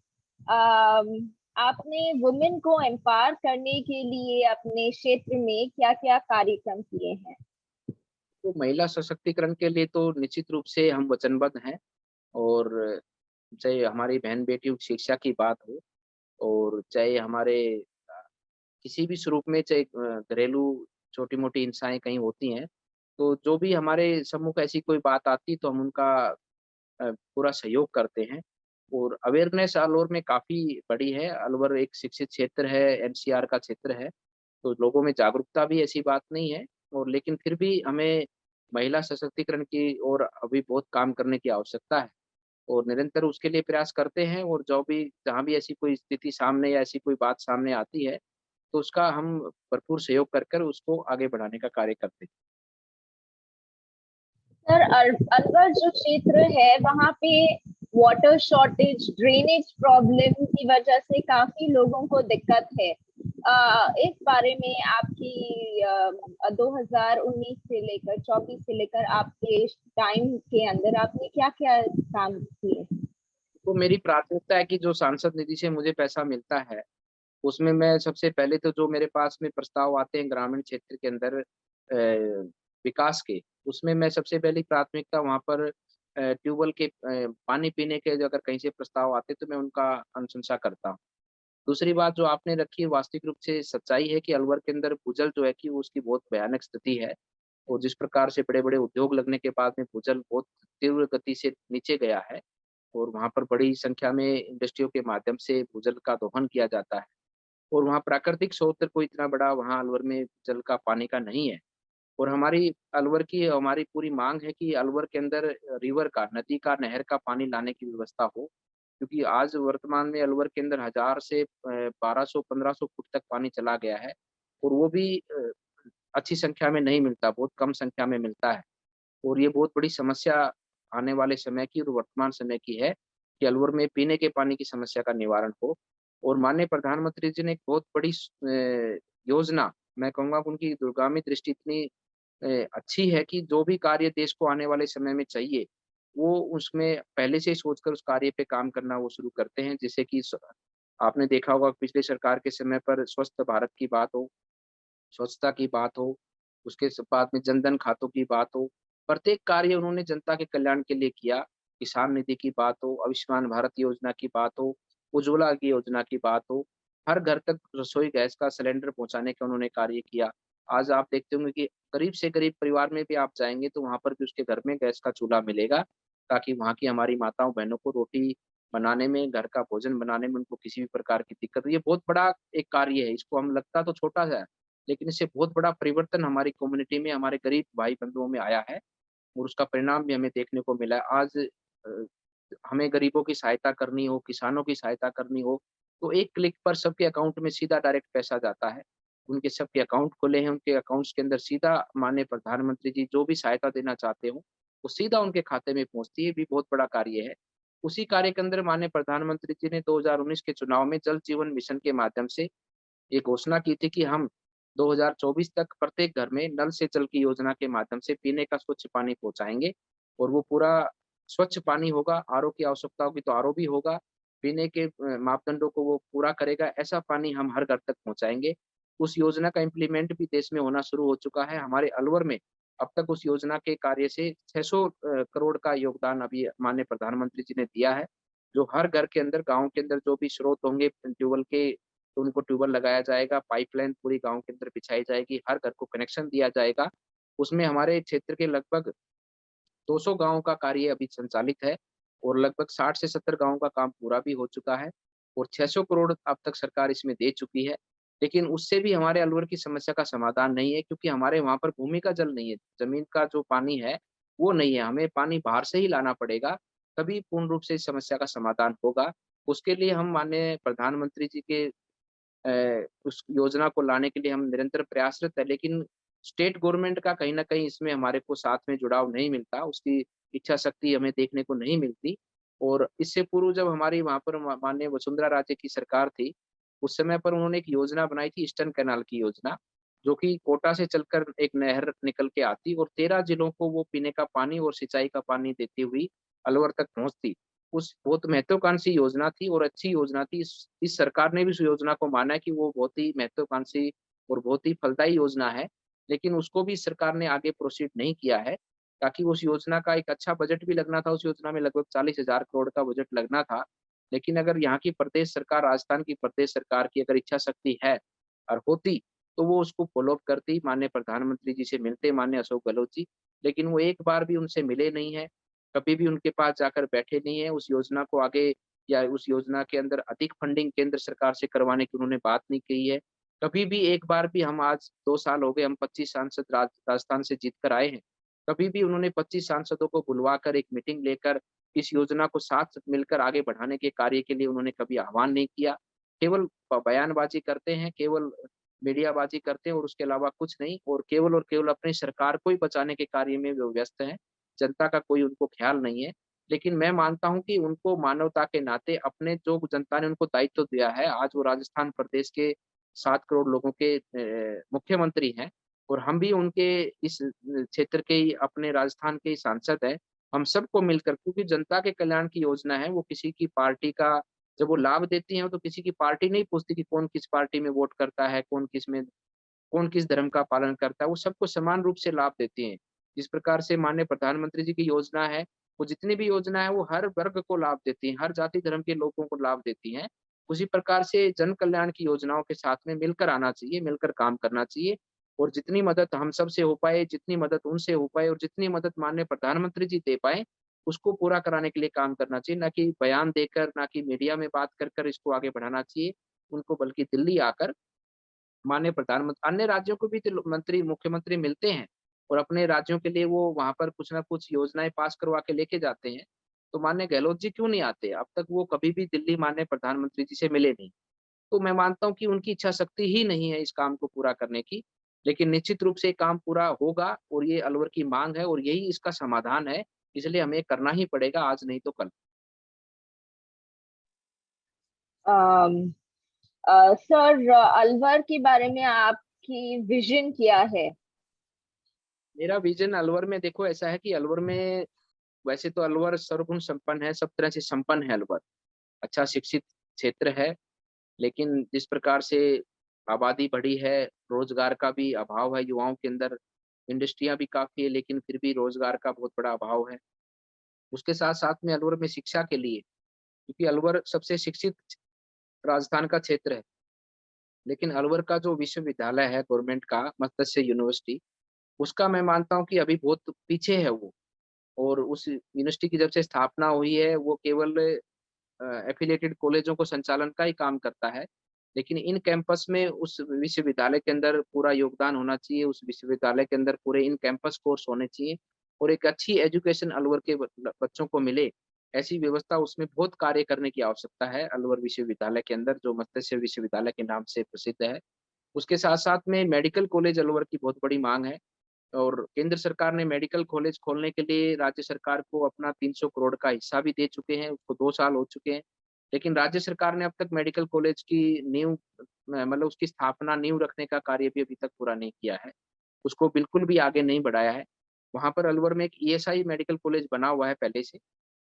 आपने वुमेन को एम्पावर करने के लिए अपने क्षेत्र में क्या-क्या कार्यक्रम किए हैं? तो महिला सशक्तिकरण के लिए तो निश्चित रूप से हम वचनबद्ध हैं। और चाहे हमारी बहन-बेटियों की शिक्षा की बात हो और चाहे हमारे अ, किसी भी स्वरूप में, चाहे घरेलू छोटी-मोटी हिंसाएँ कहीं होती हैं, तो जो भी हमारे सम्मुख ऐसी कोई बात आती है तो हम उनका पूरा सहयोग करते हैं। और अवेयरनेस अलवर में काफ़ी बड़ी है। अलवर एक शिक्षित क्षेत्र है, एनसीआर का क्षेत्र है, तो लोगों में जागरूकता भी, ऐसी बात नहीं है। और लेकिन फिर भी हमें महिला सशक्तिकरण की ओर अभी बहुत काम करने की आवश्यकता है और निरंतर उसके लिए प्रयास करते हैं और जो भी जहाँ भी ऐसी कोई स्थिति सामने या ऐसी कोई बात सामने आती है, तो उसका हम भरपूर सहयोग कर उसको आगे बढ़ाने का कार्य करते हैं। सर, अलवर जो क्षेत्र है वहाँ पे वाटर शॉर्टेज, ड्रेनेज प्रॉब्लम की वजह से काफी लोगों को दिक्कत है। इस बारे में आपकी 2019 से लेकर 24 से लेकर आपके टाइम के अंदर आपने क्या क्या काम किए? तो मेरी प्राथमिकता है कि जो सांसद निधि से मुझे पैसा मिलता है, उसमें मैं सबसे पहले तो जो मेरे पास में प्रस्ताव आते हैं ग्रामीण क्षेत्र के अंदर विकास के, उसमें मैं सबसे पहली प्राथमिकता वहाँ पर ट्यूबवेल के पानी पीने के जो अगर कहीं से प्रस्ताव आते हैं, तो मैं उनका अनुशंसा करता हूँ। दूसरी बात जो आपने रखी है वास्तविक रूप से सच्चाई है कि अलवर के अंदर भूजल जो है कि वो उसकी बहुत भयानक स्थिति है और जिस प्रकार से बड़े-बड़े उद्योग लगने के बाद में भूजल बहुत तीव्र गति से नीचे गया है और वहाँ पर बड़ी संख्या में इंडस्ट्रियों के माध्यम से भूजल का दोहन किया जाता है और वहाँ प्राकृतिक स्रोत कोई इतना बड़ा वहाँ अलवर में जल का पानी का नहीं है और हमारी अलवर की हमारी पूरी मांग है कि अलवर के अंदर रिवर का, नदी का, नहर का पानी लाने की व्यवस्था हो। क्योंकि आज वर्तमान में अलवर के अंदर 1000 से 1200-1500 फुट तक पानी चला गया है और वो भी अच्छी संख्या में नहीं मिलता, बहुत कम संख्या में मिलता है और ये बहुत बड़ी समस्या आने वाले समय की और वर्तमान समय की है कि अलवर में पीने के पानी की समस्या का निवारण हो और माननीय प्रधानमंत्री जी ने एक बहुत बड़ी योजना, मैं कहूँगा उनकी दूरगामी दृष्टि इतनी अच्छी है कि जो भी कार्य देश को आने वाले समय में चाहिए, वो उसमें पहले से ही सोचकर उस कार्य पे काम करना वो शुरू करते हैं। जैसे कि आपने देखा होगा पिछली सरकार के समय पर स्वस्थ भारत की बात हो, स्वच्छता की बात हो, उसके बाद में जनधन खातों की बात हो, प्रत्येक कार्य उन्होंने जनता के कल्याण के लिए किया। किसान निधि की बात हो, आयुष्मान भारत योजना की बात हो, उज्ज्वला की योजना की बात हो, हर घर तक रसोई गैस का सिलेंडर पहुँचाने का उन्होंने कार्य किया। आज आप देखते होंगे कि गरीब से गरीब परिवार में भी आप जाएँगे तो वहाँ पर भी उसके घर में गैस का चूल्हा मिलेगा, ताकि वहाँ की हमारी माताओं-बहनों को रोटी बनाने में, घर का भोजन बनाने में उनको किसी भी प्रकार की दिक्कत ये बहुत बड़ा एक कार्य है। इसको हम लगता तो छोटा-सा है, लेकिन इससे बहुत बड़ा परिवर्तन हमारी कम्युनिटी में, हमारे गरीब भाई-बंधुओं में आया है और उसका परिणाम भी हमें देखने को मिला है। आज हमें गरीबों की सहायता करनी हो, किसानों की सहायता करनी हो, तो एक क्लिक पर सबके अकाउंट में सीधा डायरेक्ट पैसा जाता है। उनके सबके अकाउंट खुले हैं, उनके अकाउंट्स के अंदर सीधा माननीय प्रधानमंत्री जी जो भी सहायता देना चाहते हो, वो सीधा उनके खाते में पहुँचती है, ये भी बहुत बड़ा कार्य है। उसी कार्य के अंदर माननीय प्रधानमंत्री जी ने 2019 के चुनाव में जल जीवन मिशन के माध्यम से ये घोषणा की थी कि हम 2024 तक प्रत्येक घर में नल से जल की योजना के माध्यम से पीने का स्वच्छ पानी पहुँचाएँगे और वो पूरा स्वच्छ पानी होगा, आरओ की आवश्यकता होगी तो आरओ भी होगा, पीने के मापदंडों को वो पूरा करेगा, ऐसा पानी हम हर घर तक पहुँचाएँगे। उस योजना का इम्प्लीमेंट भी देश में होना शुरू हो चुका है। हमारे अलवर में अब तक उस योजना के कार्य से 600 करोड़ का योगदान अभी माननीय प्रधानमंत्री जी ने दिया है, जो हर घर के अंदर, गाँव के अंदर जो भी स्रोत होंगे ट्यूबवेल के तो उनको ट्यूबवेल लगाया जाएगा, पाइपलाइन पूरी गाँव के अंदर बिछाई जाएगी, हर घर को कनेक्शन दिया जाएगा। उसमें हमारे क्षेत्र के लगभग 200 गाँव का कार्य अभी संचालित है और लगभग 60 से 70 गाँव का काम पूरा भी हो चुका है और 600 करोड़ अब तक सरकार इसमें दे चुकी है। लेकिन उससे भी हमारे अलवर की समस्या का समाधान नहीं है क्योंकि हमारे वहाँ पर भूमि का जल नहीं है, ज़मीन का जो पानी है, वो नहीं है। हमें पानी बाहर से ही लाना पड़ेगा, तभी पूर्ण रूप से इस समस्या का समाधान होगा। उसके लिए हम माननीय प्रधानमंत्री जी के उस योजना को लाने के लिए हम निरंतर प्रयासरत है, लेकिन स्टेट गवर्नमेंट का कहीं न कहीं इसमें हमारे को साथ में जुड़ाव नहीं मिलता, उसकी इच्छा शक्ति हमें देखने को नहीं मिलती। और इससे पूर्व जब हमारी वहाँ पर माननीय वसुंधरा राजे की सरकार थी, उस समय पर उन्होंने एक योजना बनाई थी ईस्टर्न कैनाल की योजना, जो कि कोटा से चलकर एक नहर निकल के आती और 13 जिलों को वो पीने का पानी और सिंचाई का पानी देती हुई अलवर तक पहुँचती। उस बहुत महत्वाकांक्षी योजना थी और अच्छी योजना थी। इस सरकार ने भी उस योजना को माना है कि वो बहुत ही महत्वाकांक्षी और बहुत ही फलदायी योजना है, लेकिन उसको भी सरकार ने आगे प्रोसीड नहीं किया है, ताकि उस योजना का एक अच्छा बजट भी लगना था, उस योजना में लगभग 40,000 करोड़ का बजट लगना था। लेकिन अगर यहाँ की प्रदेश सरकार, राजस्थान की प्रदेश सरकार की अगर इच्छा शक्ति है और होती, तो वो उसको फ़ॉलो अप करती, माननीय प्रधानमंत्री जी से मिलते, माननीय अशोक गहलोत जी, लेकिन वो एक बार भी उनसे मिले नहीं हैं। कभी भी उनके पास जाकर बैठे नहीं हैं, उस योजना को आगे या उस योजना के अंदर अधिक फंडिंग केंद्र सरकार से करवाने की उन्होंने बात नहीं कही है। कभी भी एक बार भी हम आज 2 साल हो गए, हम 25 सांसद राजस्थान से जीत कर आए हैं। कभी भी उन्होंने 25 सांसदों को बुलवाकर एक मीटिंग लेकर इस योजना को साथ मिलकर आगे बढ़ाने के कार्य के लिए उन्होंने कभी आह्वान नहीं किया। केवल बयानबाजी करते हैं, केवल मीडियाबाजी करते हैं और उसके अलावा कुछ नहीं, और केवल अपनी सरकार को ही बचाने के कार्य में वो व्यस्त हैं। जनता का कोई उनको ख्याल नहीं है। लेकिन मैं मानता हूँ कि उनको मानवता के नाते अपने जो जनता ने उनको दायित्व दिया है, आज वो राजस्थान प्रदेश के 7 करोड़ लोगों के मुख्यमंत्री हैं और हम भी उनके इस क्षेत्र के ही अपने राजस्थान के ही सांसद हैं। हम सबको मिलकर, क्योंकि जनता के कल्याण की योजना है, वो किसी की पार्टी का जब वो लाभ देती हैं तो किसी की पार्टी नहीं पूछती कि कौन किस पार्टी में वोट करता है, कौन किस धर्म का पालन करता है, वो सबको समान रूप से लाभ देती हैं। जिस प्रकार से माननीय प्रधानमंत्री जी की योजना है, वो जितनी भी योजना है वो हर वर्ग को लाभ देती हैं, हर जाति धर्म के लोगों को लाभ देती हैं। उसी प्रकार से जन कल्याण की योजनाओं के साथ में मिलकर आना चाहिए, मिलकर काम करना चाहिए और जितनी मदद हम सबसे हो पाए, जितनी मदद उनसे हो पाए और जितनी मदद माननीय प्रधानमंत्री जी दे पाएँ, उसको पूरा कराने के लिए काम करना चाहिए, ना कि बयान देकर, ना कि मीडिया में बात कर इसको आगे बढ़ाना चाहिए। उनको बल्कि दिल्ली आकर माननीय प्रधानमंत्री, अन्य राज्यों को भी तो मंत्री मुख्यमंत्री मिलते हैं और अपने राज्यों के लिए वो वहाँ पर कुछ ना कुछ योजनाएँ पास करवा के लेके जाते हैं। तो माननीय गहलोत जी क्यों नहीं आते? अब तक वो कभी भी दिल्ली माननीय प्रधानमंत्री जी से मिले नहीं। तो मैं मानता हूँ कि उनकी इच्छा शक्ति ही नहीं है इस काम को पूरा करने की। लेकिन निश्चित रूप से ये काम पूरा होगा और ये अलवर की माँग है और यही इसका समाधान है। इसलिए हमें करना ही पड़ेगा, आज नहीं तो कल। सर, अलवर के बारे में आपकी विजन क्या है? मेरा विज़न अलवर में देखो ऐसा है कि अलवर में वैसे तो अलवर सर्वगुण संपन्न है, सब तरह से संपन्न है अलवर। अच्छा शिक्षित क्षेत्र है, लेकिन जिस प्रकार से आबादी बढ़ी है, रोज़गार का भी अभाव है युवाओं के अंदर, इंडस्ट्रियाँ भी काफ़ी है लेकिन फिर भी रोज़गार का बहुत बड़ा अभाव है। उसके साथ-साथ में अलवर में शिक्षा के लिए, क्योंकि अलवर सबसे शिक्षित राजस्थान का क्षेत्र है, लेकिन अलवर का जो विश्वविद्यालय है गवर्नमेंट का, मत्स्य यूनिवर्सिटी, उसका मैं मानता हूँ कि अभी बहुत पीछे है वो। और उस यूनिवर्सिटी की जब से स्थापना हुई है, वो केवल एफ़िलिएटेड कॉलेजों को संचालन का ही काम करता है। लेकिन इन कैंपस में उस विश्वविद्यालय के अंदर पूरा योगदान होना चाहिए, उस विश्वविद्यालय के अंदर पूरे इन कैंपस कोर्स होने चाहिए और एक अच्छी एजुकेशन अलवर के बच्चों को मिले, ऐसी व्यवस्था उसमें बहुत कार्य करने की आवश्यकता है अलवर विश्वविद्यालय के अंदर, जो मत्स्य विश्वविद्यालय के नाम से प्रसिद्ध है। उसके साथ-साथ में मेडिकल कॉलेज अलवर की बहुत बड़ी माँग है। और केंद्र सरकार ने मेडिकल कॉलेज खोलने के लिए राज्य सरकार को अपना 300 करोड़ का हिस्सा भी दे चुके हैं, उसको 2 साल हो चुके हैं। लेकिन राज्य सरकार ने अब तक मेडिकल कॉलेज की नींव मतलब उसकी स्थापना, नींव रखने का कार्य भी अभी तक पूरा नहीं किया है। उसको बिल्कुल भी आगे नहीं बढ़ाया है। वहाँ पर अलवर में एक ईएसआई मेडिकल कॉलेज बना हुआ है पहले से,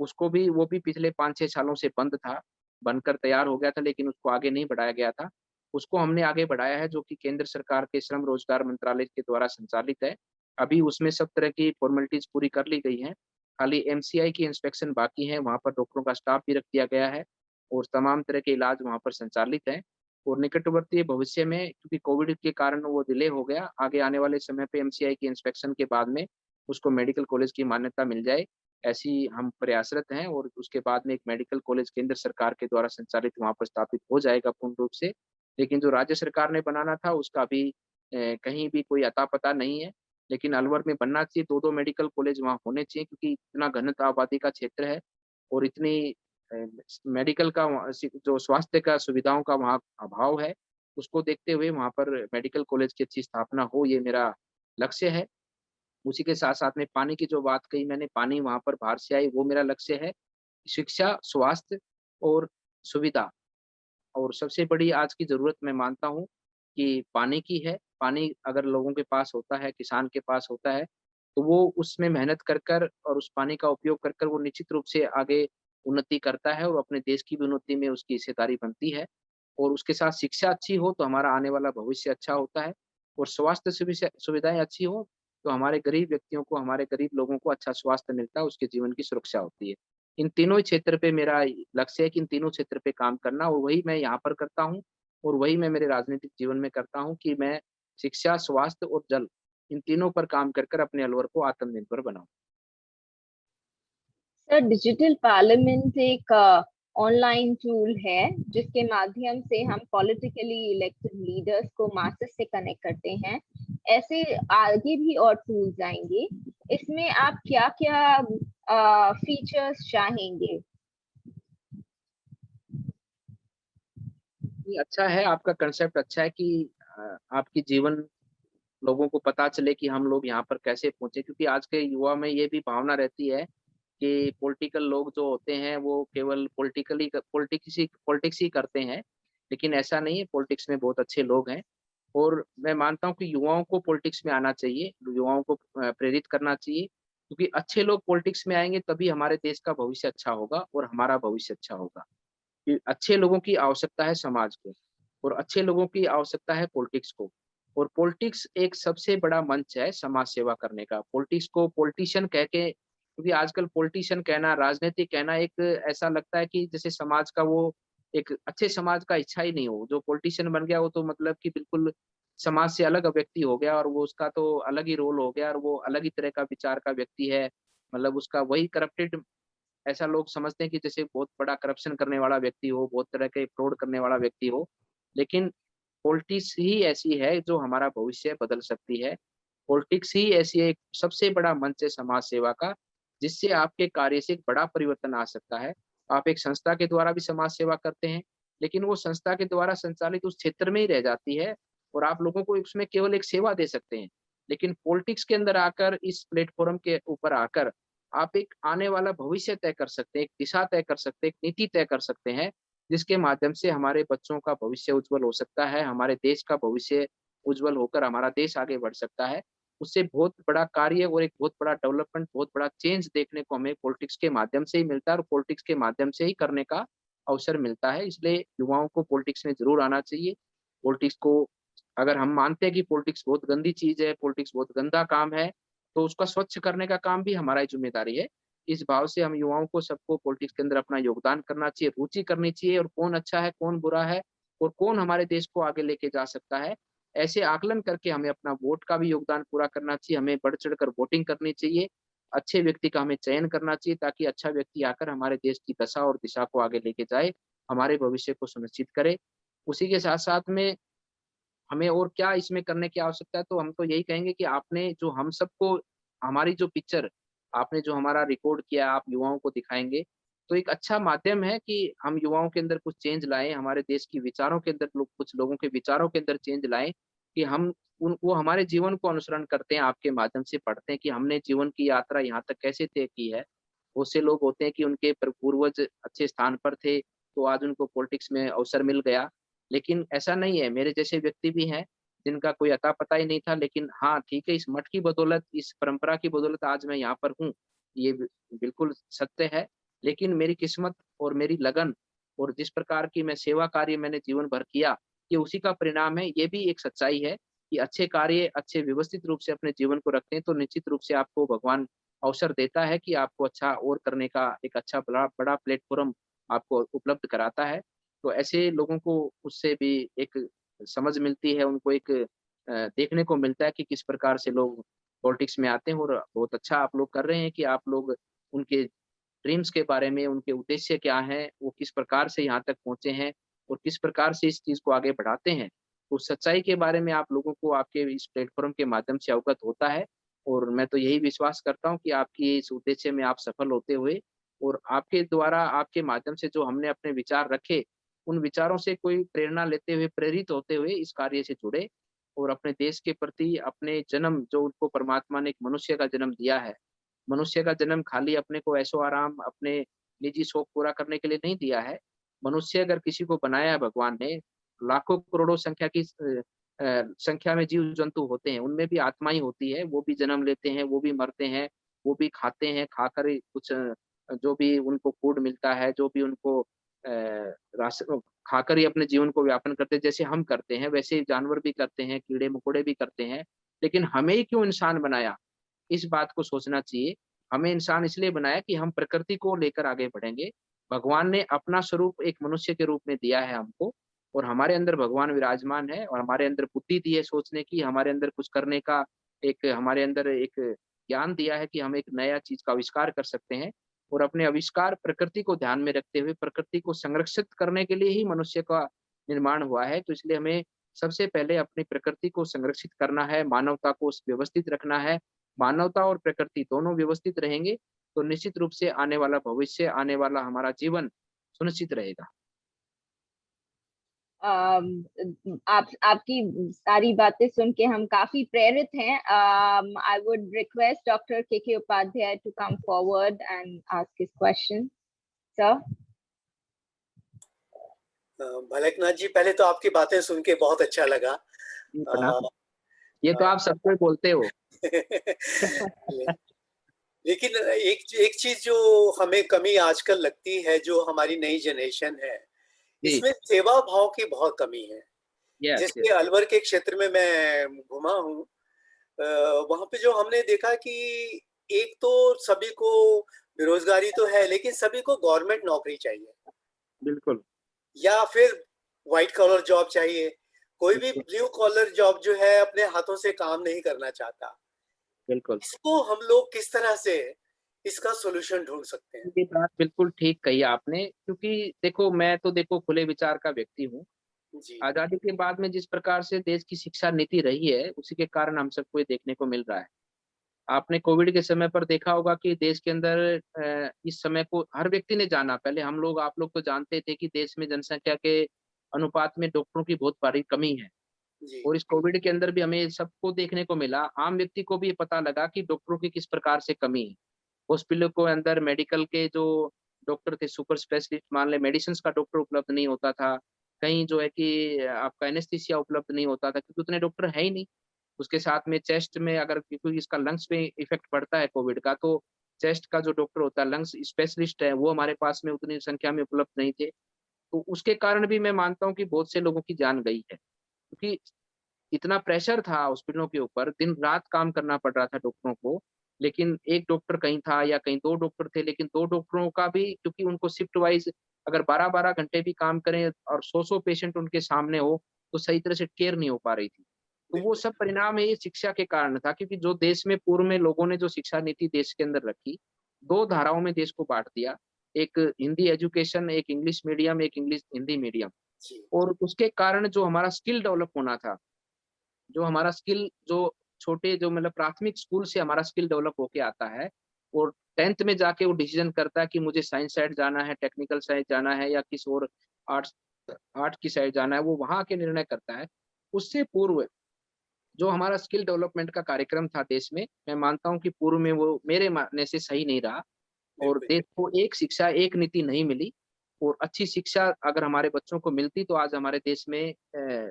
उसको भी वो भी पिछले 5-6 सालों से बंद था, बनकर तैयार हो गया था लेकिन उसको आगे नहीं बढ़ाया गया था। उसको हमने आगे बढ़ाया है जो कि केंद्र सरकार के श्रम रोजगार मंत्रालय के द्वारा संचालित है। अभी उसमें सब तरह की फ़ॉर्मेलिटीज़ पूरी कर ली गई हैं। खाली एमसीआई की इंस्पेक्शन बाकी है, वहाँ पर डॉक्टरों का स्टाफ भी रख दिया गया है और तमाम तरह के इलाज वहाँ पर संचालित हैं। और निकटवर्तीय भविष्य में क्योंकि कोविड के कारण वो डिले हो गया, आगे आने वाले समय पे एमसीआई की इंस्पेक्शन के बाद में उसको मेडिकल कॉलेज की मान्यता मिल जाए, ऐसी हम प्रयासरत हैं और उसके बाद में एक मेडिकल कॉलेज केंद्र सरकार के द्वारा संचालित वहाँ पर स्थापित हो जाएगा पूर्ण रूप से। लेकिन जो राज्य सरकार ने बनाना था उसका अभी कहीं भी कोई अता-पता नहीं है। लेकिन अलवर में बनना चाहिए, 2-2 मेडिकल कॉलेज वहाँ होने चाहिए क्योंकि इतना घनत्व आबादी का क्षेत्र है और इतनी अ, मेडिकल का वहाँ जो स्वास्थ्य का सुविधाओं का वहाँ अभाव है, उसको देखते हुए वहाँ पर मेडिकल कॉलेज की अच्छी स्थापना हो, ये मेरा लक्ष्य है। उसी के साथ-साथ में पानी की जो बात कही मैंने, पानी वहाँ पर बाहर से आए, वो मेरा लक्ष्य है। शिक्षा, स्वास्थ्य और सुविधा और सबसे बड़ी आज की ज़रूरत मैं मानता हूँ कि पानी की है। पानी अगर लोगों के पास होता है, किसान के पास होता है, तो वो उसमें मेहनत कर और उस पानी का उपयोग कर वो निश्चित रूप से आगे उन्नति करता है और अपने देश की भी उन्नति में उसकी हिस्सेदारी बनती है। और उसके साथ शिक्षा अच्छी हो, तो हमारा आने वाला भविष्य अच्छा होता है और स्वास्थ्य सुविधाएँ अच्छी हों, तो हमारे गरीब व्यक्तियों को, हमारे गरीब लोगों को अच्छा स्वास्थ्य मिलता है, उसके जीवन की सुरक्षा होती है। इन तीनों ही क्षेत्र पे मेरा लक्ष्य है कि इन तीनों क्षेत्र पे काम करना और वही मैं यहाँ पर करता हूँ और वही मैं मेरे राजनीतिक जीवन में करता हूँ कि मैं शिक्षा, स्वास्थ्य और जल इन तीनों पर काम कर अपने अलवर को आत्मनिर्भर बनाऊँ। सर, डिजिटल पार्लियामेंट एक ऑनलाइन टूल है जिसके माध्यम से हम पॉलिटिकली इलेक्टेड लीडर्स को मासेस से कनेक्ट करते हैं। ऐसे आगे भी और टूल्स आएंगे। इसमें आप क्या क्या फीचर्स चाहेंगे? ये अच्छा है, आपका कंसेप्ट अच्छा है कि आपकी जीवन लोगों को पता चले कि हम लोग यहाँ पर कैसे पहुंचे, क्योंकि आज के युवा में ये भी भावना रहती है कि पॉलिटिकल लोग जो होते हैं वो केवल पॉलिटिक्स ही करते हैं, लेकिन ऐसा नहीं है। पॉलिटिक्स में बहुत अच्छे लोग हैं और मैं मानता हूँ कि युवाओं को पॉलिटिक्स में आना चाहिए, युवाओं को प्रेरित करना चाहिए, क्योंकि अच्छे लोग पॉलिटिक्स में आएंगे तभी हमारे देश का भविष्य अच्छा होगा और हमारा भविष्य अच्छा होगा। कि अच्छे लोगों की आवश्यकता है समाज को और अच्छे लोगों की आवश्यकता है पॉलिटिक्स को। और पॉलिटिक्स एक सबसे बड़ा मंच है समाज सेवा करने का। पॉलिटिक्स को पॉलिटिशियन कह के, क्योंकि आजकल पॉलिटिशियन कहना, राजनीतिक कहना एक ऐसा लगता है कि जैसे समाज का वो एक अच्छे समाज का इच्छा ही नहीं हो। जो पॉलिटिशियन बन गया वो तो मतलब कि बिल्कुल समाज से अलग व्यक्ति हो गया और वो उसका तो अलग ही रोल हो गया और वो अलग ही तरह का विचार का व्यक्ति है। मतलब उसका वही करप्टेड, ऐसा लोग समझते हैं कि जैसे बहुत बड़ा करप्शन करने वाला व्यक्ति हो, बहुत तरह के फ्रॉड करने वाला व्यक्ति हो। लेकिन पॉलिटिक्स ही ऐसी है जो हमारा भविष्य बदल सकती है। पॉलिटिक्स ही ऐसी एक सबसे बड़ा मंच है समाज सेवा का, जिससे आपके कार्य से एक बड़ा परिवर्तन आ सकता है। आप एक संस्था के द्वारा भी समाज सेवा करते हैं, लेकिन वो संस्था के द्वारा संचालित उस क्षेत्र में ही रह जाती है और आप लोगों को उसमें केवल एक सेवा दे सकते हैं। लेकिन पॉलिटिक्स के अंदर आकर, इस प्लेटफ़ॉर्म के ऊपर आकर आप एक आने वाला भविष्य तय कर सकते हैं, एक दिशा तय कर सकते हैं, एक नीति तय कर सकते हैं, जिसके माध्यम से हमारे बच्चों का भविष्य उज्जवल हो सकता है, हमारे देश का भविष्य उज्जवल होकर हमारा देश आगे बढ़ सकता है। उससे बहुत बड़ा कार्य और एक बहुत बड़ा डेवलपमेंट, बहुत बड़ा चेंज देखने को हमें पॉलिटिक्स के माध्यम से ही मिलता है और पॉलिटिक्स के माध्यम से ही करने का अवसर मिलता है। इसलिए युवाओं को पॉलिटिक्स में ज़रूर आना चाहिए। पॉलिटिक्स को, अगर हम मानते हैं कि पॉलिटिक्स बहुत गंदी चीज़ है, पॉलिटिक्स बहुत गंदा काम है, तो उसका स्वच्छ करने का काम भी हमारा ही ज़िम्मेदारी है। इस भाव से हम युवाओं को, सबको पॉलिटिक्स के अंदर अपना योगदान करना चाहिए, रुचि करनी चाहिए और कौन अच्छा है, कौन बुरा है और कौन हमारे देश को आगे लेके जा सकता है, ऐसे आकलन करके हमें अपना वोट का भी योगदान पूरा करना चाहिए। हमें बढ़-चढ़ कर वोटिंग करनी चाहिए। अच्छे व्यक्ति का हमें चयन करना चाहिए ताकि अच्छा व्यक्ति आकर हमारे देश की दशा और दिशा को आगे लेके जाए, हमारे भविष्य को सुनिश्चित करे। उसी के साथ-साथ में हमें और क्या इसमें करने की आवश्यकता है, तो हम तो यही कहेंगे कि आपने जो हम सबको, हमारी जो पिक्चर, आपने जो हमारा रिकॉर्ड किया, आप युवाओं को दिखाएँगे, तो एक अच्छा माध्यम है कि हम युवाओं के अंदर कुछ चेंज लाएँ, हमारे देश की विचारों के अंदर कुछ लोगों के विचारों के अंदर चेंज लाएँ, कि हम उन वो हमारे जीवन को अनुसरण करते हैं, आपके माध्यम से पढ़ते हैं कि हमने जीवन की यात्रा यहाँ तक कैसे तय की है। बहुत से लोग होते हैं कि उनके पूर्वज अच्छे स्थान पर थे, तो आज उनको पॉलिटिक्स में अवसर मिल गया। लेकिन ऐसा नहीं है, मेरे जैसे व्यक्ति भी हैं, जिनका कोई अता-पता ही नहीं था, लेकिन हाँ, ठीक है, इस मठ की बदौलत, इस परंपरा की बदौलत आज मैं यहाँ पर हूँ, ये बिल्कुल सत्य है। लेकिन मेरी किस्मत और मेरी लगन और जिस प्रकार की मैं सेवा कार्य मैंने जीवन भर किया, ये उसी का परिणाम है। ये भी एक सच्चाई है कि अच्छे कार्य, अच्छे व्यवस्थित रूप से अपने जीवन को रखते हैं, तो निश्चित रूप से आपको भगवान अवसर देता है कि आपको अच्छा और करने का एक अच्छा बड़ा बड़ा प्लेटफ़ॉर्म आपको उपलब्ध कराता है। तो ऐसे लोगों को उससे भी एक समझ मिलती है, उनको एक देखने को मिलता है कि किस प्रकार से लोग पॉलिटिक्स में आते हैं और बहुत अच्छा आप लोग कर रहे हैं कि आप लोग उनके ड्रीम्स के बारे में, उनके उद्देश्य क्या हैं, वो किस प्रकार से यहाँ तक पहुँचे हैं और किस प्रकार से इस चीज़ को आगे बढ़ाते हैं। उस सच्चाई के बारे में आप लोगों को आपके इस प्लेटफ़ॉर्म के माध्यम से अवगत होता है और मैं तो यही विश्वास करता हूँ कि आपकी इस उद्देश्य में आप सफल होते हुए और आपके द्वारा, आपके माध्यम से जो हमने अपने विचार रखे, उन विचारों से कोई प्रेरणा लेते हुए, प्रेरित होते हुए इस कार्य से जुड़े और अपने देश के प्रति, अपने जन्म जो उनको परमात्मा ने एक मनुष्य का जन्म दिया है, मनुष्य का जन्म खाली अपने को ऐशो-आराम, अपने निजी शौक पूरा करने के लिए नहीं दिया है। मनुष्य अगर किसी को बनाया है भगवान ने, लाखों करोड़ों संख्या में जीव-जंतु होते हैं, उनमें भी आत्मा ही होती है, वो भी जन्म लेते हैं, वो भी मरते हैं, वो भी खाते हैं, खाकर ही कुछ जो भी उनको फूड मिलता है, जो भी उनको खाकर ही अपने जीवन को व्यापन करते हैं, जैसे हम करते हैं, वैसे ही जानवर भी करते हैं, कीड़े-मकोड़े भी करते हैं। लेकिन हमें ही क्यों इंसान बनाया? इस बात को सोचना चाहिए। हमें इंसान इसलिए बनाया कि हम प्रकृति को लेकर आगे बढ़ेंगे। भगवान ने अपना स्वरूप एक मनुष्य के रूप में दिया है हमको और हमारे अंदर भगवान विराजमान है और हमारे अंदर बुद्धि दी है सोचने की, हमारे अंदर कुछ करने का, एक हमारे अंदर एक ज्ञान दिया है कि हम एक नया चीज़ का आविष्कार कर सकते हैं। और अपने आविष्कार प्रकृति को ध्यान में रखते हुए प्रकृति को संरक्षित करने के लिए ही मनुष्य का निर्माण हुआ है। तो इसलिए हमें सबसे पहले अपनी प्रकृति को संरक्षित करना है, मानवता को व्यवस्थित रखना है। मानवता और प्रकृति दोनों व्यवस्थित रहेंगे तो निश्चित रूप से आने वाला भविष्य, आने वाला हमारा जीवन सुनिश्चित रहेगा। अम, आप आपकी सारी बातें सुन के हम काफी प्रेरित हैं। I would request doctor K Upadhyay to come forward and ask his question. Sir. Bhalaknath ji, पहले तो आपकी बातें सुन के बहुत अच्छा लगा। ये तो आप सबको ही बोलते हो। लेकिन एक चीज जो हमें कमी आजकल लगती है, जो हमारी नई जनरेशन है, इसमें सेवा भाव की बहुत कमी है। जैसे अलवर के क्षेत्र में मैं घुमा हूँ, वहां पे जो हमने देखा कि एक तो सभी को बेरोजगारी तो है, लेकिन सभी को गवर्नमेंट नौकरी चाहिए। बिल्कुल। या फिर व्हाइट कॉलर जॉब चाहिए। कोई भी ब्लू कॉलर जॉब जो है अपने हाथों से काम नहीं करना चाहता। बिल्कुल। इसको हम लोग किस तरह से इसका सॉल्यूशन ढूंढ सकते हैं? ये बात बिल्कुल ठीक कही आपने, क्योंकि देखो मैं तो देखो खुले विचार का व्यक्ति हूँ। आजादी के बाद में जिस प्रकार से देश की शिक्षा नीति रही है, उसी के कारण हम सबको ये देखने को मिल रहा है। आपने कोविड के समय पर देखा होगा कि देश के अंदर इस समय को हर व्यक्ति ने जाना। पहले हम लोग, आप लोग तो जानते थे कि देश में जनसंख्या के अनुपात में डॉक्टरों की बहुत भारी कमी है। और इस कोविड के अंदर भी हमें सबको देखने को मिला, आम व्यक्ति को भी पता लगा कि डॉक्टरों की किस प्रकार से कमी है। हॉस्पिटलों के अंदर मेडिकल के जो डॉक्टर थे, सुपर स्पेशलिस्ट मान ले, मेडिसिन का डॉक्टर उपलब्ध नहीं होता था। कहीं जो है कि आपका एनेस्थीसिया उपलब्ध नहीं होता था, क्योंकि उतने डॉक्टर है ही नहीं। उसके साथ में चेस्ट में अगर क्योंकि इसका लंग्स पे इफेक्ट पड़ता है कोविड का, तो चेस्ट का जो डॉक्टर होता है, लंग्स स्पेशलिस्ट है, वो हमारे पास में उतनी संख्या में उपलब्ध नहीं थे। तो उसके कारण भी मैं मानता हूँ कि बहुत से लोगों की जान गई है, क्योंकि इतना प्रेशर था हॉस्पिटलों के ऊपर, दिन रात काम करना पड़ रहा था डॉक्टरों को। लेकिन एक डॉक्टर कहीं था या कहीं 2 डॉक्टर थे, लेकिन 2 डॉक्टरों का भी, क्योंकि उनको शिफ्ट वाइज अगर 12-12 घंटे भी काम करें और 100-100 पेशेंट उनके सामने हो, तो सही तरह से केयर नहीं हो पा रही थी। तो वो सब परिणाम है ये शिक्षा के कारण था, क्योंकि जो देश में पूर्व में लोगों ने जो शिक्षा नीति देश के अंदर रखी, 2 धाराओं में देश को बाँट दिया। एक हिंदी एजुकेशन, एक इंग्लिश मीडियम, एक इंग्लिश हिंदी मीडियम। और उसके कारण जो हमारा स्किल डेवलप होना था, जो हमारा स्किल जो छोटे जो मतलब प्राथमिक स्कूल से हमारा स्किल डेवलप होके आता है, और 10th में जाके वो डिसीजन करता है कि मुझे साइंस साइड जाना है, टेक्निकल साइड जाना है या किसी और आर्ट्स आर्ट की साइड जाना है, वो वहाँ आके निर्णय करता है। उससे पूर्व जो हमारा स्किल डेवलपमेंट का कार्यक्रम था देश में, मैं मानता हूँ कि पूर्व में वो मेरे मानने से सही नहीं रहा, और देश को एक शिक्षा, एक नीति नहीं मिली। और अच्छी शिक्षा अगर हमारे बच्चों को मिलती तो आज हमारे देश में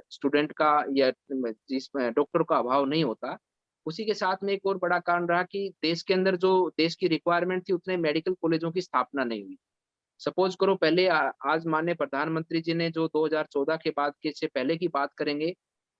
स्टूडेंट का या जिस डॉक्टर का अभाव नहीं होता। उसी के साथ में एक और बड़ा कारण रहा कि देश के अंदर जो देश की रिक्वायरमेंट थी, उतने मेडिकल कॉलेजों की स्थापना नहीं हुई। सपोज करो पहले आज माननीय प्रधानमंत्री जी ने जो 2014 के बाद के से पहले की बात करेंगे,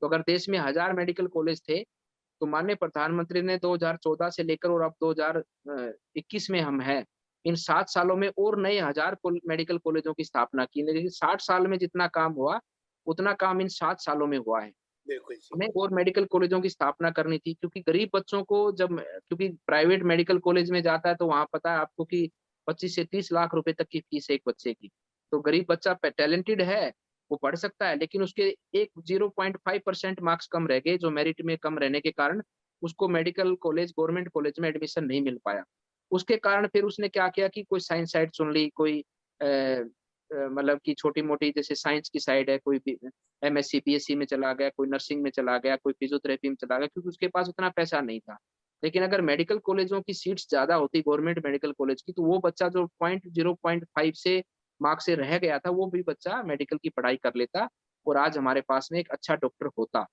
तो अगर देश में 1000 मेडिकल कॉलेज थे, तो माननीय प्रधानमंत्री ने 2014 से लेकर और अब 2021 में हम हैं, इन 7 सालों में और नए 1000 मेडिकल कॉलेजों की स्थापना की। लेकिन 60 साल में जितना काम हुआ, उतना काम इन 7 सालों में हुआ है। हमें और मेडिकल कॉलेजों की स्थापना करनी थी, क्योंकि गरीब बच्चों को जब, क्योंकि प्राइवेट मेडिकल कॉलेज में जाता है तो वहाँ पता है आपको कि 25 से 30 लाख रुपए तक की फीस है एक बच्चे की। तो गरीब बच्चा टैलेंटेड है, वो पढ़ सकता है, लेकिन उसके एक 0.5% मार्क्स कम रह गए, जो मेरिट में कम रहने के कारण उसको मेडिकल कॉलेज, गवर्नमेंट कॉलेज में एडमिशन नहीं मिल पाया। उसके कारण फिर उसने क्या किया कि कोई साइंस साइड चुन ली, कोई मतलब कि छोटी-मोटी जैसे साइंस की साइड है, कोई भी एमएससी, बीएससी में चला गया, कोई नर्सिंग में चला गया, कोई फिजियोथेरेपी में चला गया, क्योंकि उसके पास उतना पैसा नहीं था। लेकिन अगर मेडिकल कॉलेजों की सीट्स ज़्यादा होती गवर्नमेंट मेडिकल कॉलेज की, तो वो बच्चा जो 0.5 से मार्क्स से रह गया था, वो भी बच्चा मेडिकल की पढ़ाई कर लेता और आज हमारे पास में एक अच्छा डॉक्टर होता।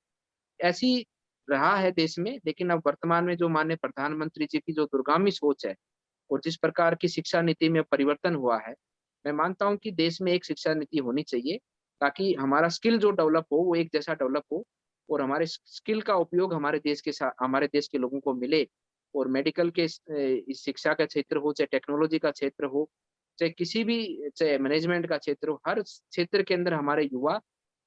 ऐसी रहा है देश में, लेकिन अब वर्तमान में जो माननीय प्रधानमंत्री जी की जो दूरगामी सोच है और जिस प्रकार की शिक्षा नीति में परिवर्तन हुआ है, मैं मानता हूँ कि देश में एक शिक्षा नीति होनी चाहिए, ताकि हमारा स्किल जो डेवलप हो, वो एक जैसा डेवलप हो और हमारे स्किल का उपयोग हमारे देश के लोगों को मिले। और मेडिकल के इस शिक्षा का क्षेत्र हो, चाहे टेक्नोलॉजी का क्षेत्र हो, चाहे किसी भी, चाहे मैनेजमेंट का क्षेत्र हो, हर क्षेत्र के अंदर हमारे युवा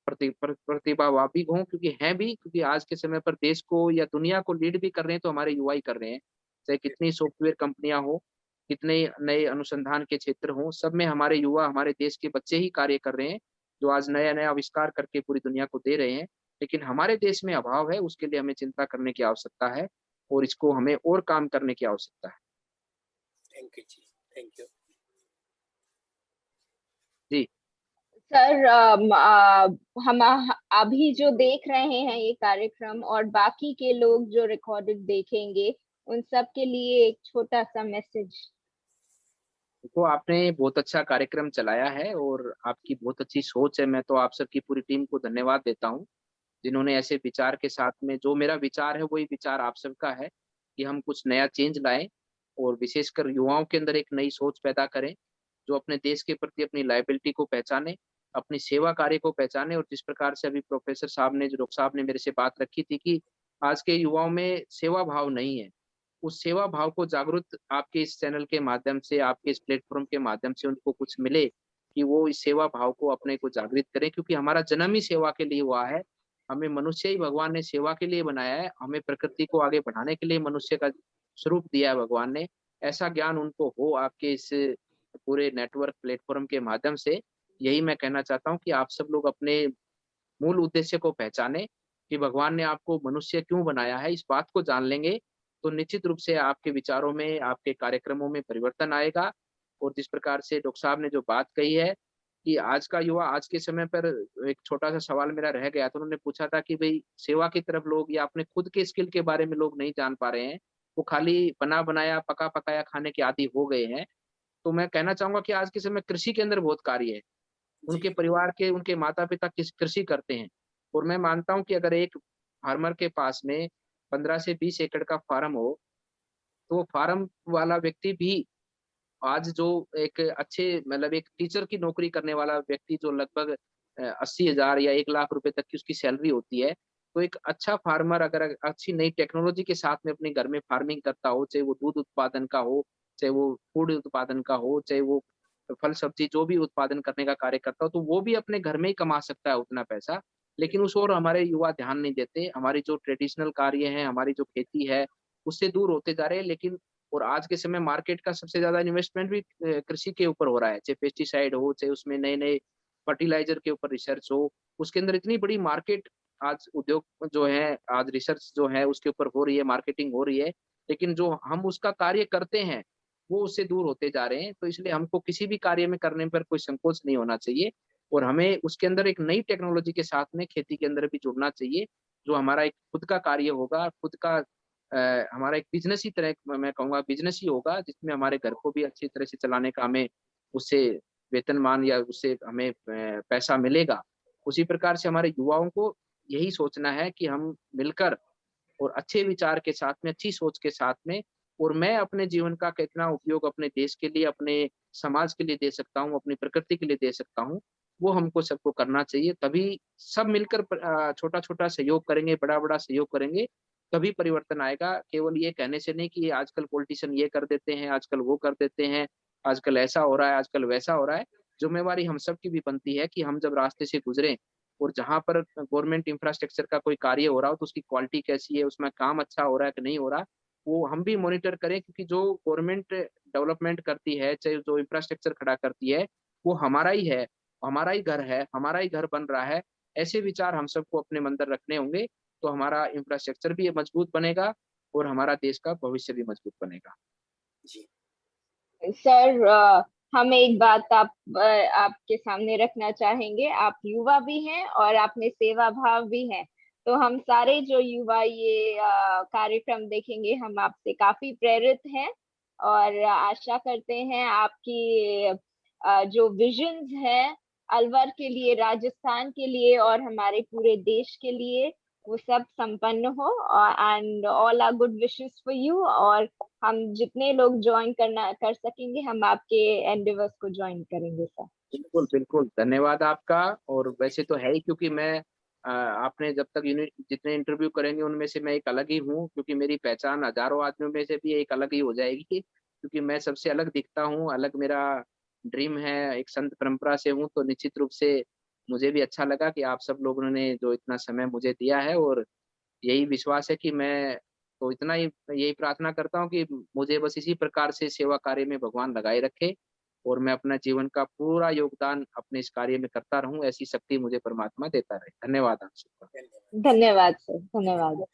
प्रतिभावान हों, क्योंकि हैं भी, क्योंकि आज के समय पर देश को या दुनिया को लीड भी कर रहे हैं तो हमारे युवा ही कर रहे हैं। चाहे कितनी सॉफ्टवेयर कंपनियाँ हो, कितने नए अनुसंधान के क्षेत्र हों, सब में हमारे युवा, हमारे देश के बच्चे ही कार्य कर रहे हैं, जो आज नया-नया आविष्कार करके पूरी दुनिया को दे रहे हैं। लेकिन हमारे देश में अभाव है, उसके लिए हमें चिंता करने की आवश्यकता है और इसको हमें और काम करने की आवश्यकता है। थैंक यू जी, थैंक यू। जी। सर, हम अभी जो देख रहे हैं ये कार्यक्रम और बाकी के लोग जो रिकॉर्डेड देखेंगे, उन सब के लिए एक छोटा सा मैसेज। तो आपने बहुत अच्छा कार्यक्रम चलाया है और आपकी बहुत अच्छी सोच है। मैं तो आप सबकी पूरी टीम को धन्यवाद देता हूँ, जिन्होंने ऐसे विचार के साथ में, जो मेरा विचार है वही विचार आप सबका है कि हम कुछ नया चेंज लाएँ और विशेषकर युवाओं के अंदर एक नई सोच पैदा करें, जो अपने देश के प्रति अपनी लायबिलिटी को पहचाने, अपनी सेवा कार्य को पहचाने। और जिस प्रकार से अभी प्रोफेसर साहब ने, जो डॉक्टर साहब ने मेरे से बात रखी थी कि आज के युवाओं में सेवा भाव नहीं है, उस सेवा भाव को जागरूक आपके इस चैनल के माध्यम से, आपके इस प्लेटफ़ॉर्म के माध्यम से उनको कुछ मिले कि वो इस सेवा भाव को अपने को जागृत करें, क्योंकि हमारा जन्म ही सेवा के लिए हुआ है। हमें मनुष्य ही भगवान ने सेवा के लिए बनाया है, हमें प्रकृति को आगे बढ़ाने के लिए मनुष्य का स्वरूप दिया है भगवान ने। ऐसा ज्ञान उनको हो आपके इस पूरे नेटवर्क प्लेटफ़ॉर्म के माध्यम से। यही मैं कहना चाहता हूँ कि आप सब लोग अपने मूल उद्देश्य को पहचानें कि भगवान ने आपको मनुष्य क्यों बनाया है। इस बात को जान लेंगे तो निश्चित रूप से आपके विचारों में, आपके कार्यक्रमों में परिवर्तन आएगा। और जिस प्रकार से डॉक्टर साहब ने जो बात कही है कि आज का युवा, आज के समय पर, एक छोटा-सा सवाल मेरा रह गया था। उन्होंने पूछा था कि भई सेवा की तरफ लोग या अपने खुद के स्किल के बारे में लोग नहीं जान पा रहे हैं। वो खाली बना-बनाया, पका-पकाया खाने के आदी हो गए हैं। तो मैं कहना चाहूँगा कि आज के समय कृषि के अंदर बहुत कार्य है। जी, उनके परिवार के, उनके माता-पिता किस कृषि करते हैं। और मैं मानता हूँ कि अगर एक फार्मर के पास में 15 से 20 एकड़ का फार्म हो, तो वो फार्म वाला व्यक्ति भी आज जो एक अच्छे, मतलब एक टीचर की नौकरी करने वाला व्यक्ति जो लगभग 80,000 या 1 लाख रुपए तक की उसकी सैलरी होती है, तो एक अच्छा फार्मर अगर अच्छी नई टेक्नोलॉजी के साथ में अपने घर में फार्मिंग करता हो, चाहे वो दूध उत्पादन का हो, चाहे वो फूड उत्पादन का हो, चाहे वो फल-सब्जी जो भी उत्पादन करने का कार्य करता हो, तो वो भी अपने घर में ही कमा सकता है उतना पैसा। लेकिन उस ओर हमारे युवा ध्यान नहीं देते। हमारी जो ट्रेडिशनल कार्य हैं, हमारी जो खेती है, उससे दूर होते जा रहे हैं। लेकिन और आज के समय मार्केट का सबसे ज़्यादा इन्वेस्टमेंट भी कृषि के ऊपर हो रहा है, चाहे पेस्टिसाइड हो, चाहे उसमें नए-नए फर्टिलाइज़र के ऊपर रिसर्च हो, उसके अंदर इतनी बड़ी मार्केट, आज उद्योग जो है, आज रिसर्च जो है उसके ऊपर हो रही है, मार्केटिंग हो रही है, लेकिन जो हम उसका कार्य करते हैं, वो उससे दूर होते जा रहे हैं। तो इसलिए हमको किसी भी कार्य में करने पर कोई संकोच नहीं होना चाहिए और हमें उसके अंदर एक नई टेक्नोलॉजी के साथ में खेती के अंदर भी जुड़ना चाहिए, जो हमारा एक खुद का कार्य होगा, खुद का हमारा एक बिज़नेस ही तरह, मैं कहूँगा बिज़नेस ही होगा, जिसमें हमारे घर को भी अच्छी तरह से चलाने का हमें उससे वेतनमान या उससे हमें पैसा मिलेगा। उसी प्रकार से हमारे युवाओं को यही सोचना है कि हम मिलकर और अच्छे विचार के साथ में, अच्छी सोच के साथ में, और मैं अपने जीवन का कितना उपयोग अपने देश के लिए, अपने समाज के लिए दे सकता हूँ, अपनी प्रकृति के लिए दे सकता हूँ, वो हमको सबको करना चाहिए। तभी सब मिलकर छोटा-छोटा सहयोग करेंगे, बड़ा-बड़ा सहयोग करेंगे, तभी परिवर्तन आएगा। केवल ये कहने से नहीं कि आजकल पॉलिटिशियन ये कर देते हैं, आजकल वो कर देते हैं, आजकल ऐसा हो रहा है, आजकल वैसा हो रहा है। ज़िम्मेवारी हम सबकी भी बनती है कि हम जब रास्ते से गुज़रें और जहाँ पर गवर्नमेंट इंफ्रास्ट्रक्चर का कोई कार्य हो रहा हो, तो उसकी क्वालिटी कैसी है, उसमें काम अच्छा हो रहा है कि नहीं हो रहा, वो हम भी मॉनिटर करें, क्योंकि जो गवर्नमेंट डेवलपमेंट करती है, चाहे जो इंफ्रास्ट्रक्चर खड़ा करती है, वो हमारा ही है, हमारा ही घर है, हमारा ही घर बन रहा है। ऐसे विचार हम सबको अपने अंदर रखने होंगे, तो हमारा इंफ्रास्ट्रक्चर भी मजबूत बनेगा और हमारा देश का भविष्य भी मजबूत बनेगा। जी। सर, हम एक बात आपके सामने रखना चाहेंगे। आप युवा भी हैं और आप में सेवा भाव भी है। तो हम सारे जो युवा ये कार्यक्रम देखेंगे, हम आपसे काफी प्रेरित हैं और आशा करते हैं आपकी जो विजन्स हैं अलवर के लिए, राजस्थान के लिए और हमारे पूरे देश के लिए, वो सब संपन्न हो। And all are good wishes for you. और हम जितने लोग ज्वाइन कर सकेंगे, हम आपके एंडेवर्स को ज्वाइन करेंगे सर। बिल्कुल, बिल्कुल, धन्यवाद आपका। और वैसे तो है ही, क्योंकि मैं आपने जब तक जितने इंटरव्यू करेंगे उनमें से मैं एक अलग ही हूँ, क्योंकि मेरी पहचान हज़ारों आदमियों में से भी एक अलग ही हो जाएगी, क्योंकि मैं सबसे अलग दिखता हूँ, अलग मेरा ड्रीम है, एक संत परंपरा से हूँ, तो निश्चित रूप से मुझे भी अच्छा लगा कि आप सब लोगों ने जो इतना समय मुझे दिया है, और यही विश्वास है कि मैं तो इतना ही यही प्रार्थना करता हूँ कि मुझे बस इसी प्रकार से सेवा कार्य में भगवान लगाए रखे और मैं अपना जीवन का पूरा योगदान अपने इस कार्य में करता रहूं, ऐसी शक्ति मुझे परमात्मा देता रहे। धन्यवाद आप सबका। धन्यवाद सर, धन्यवाद।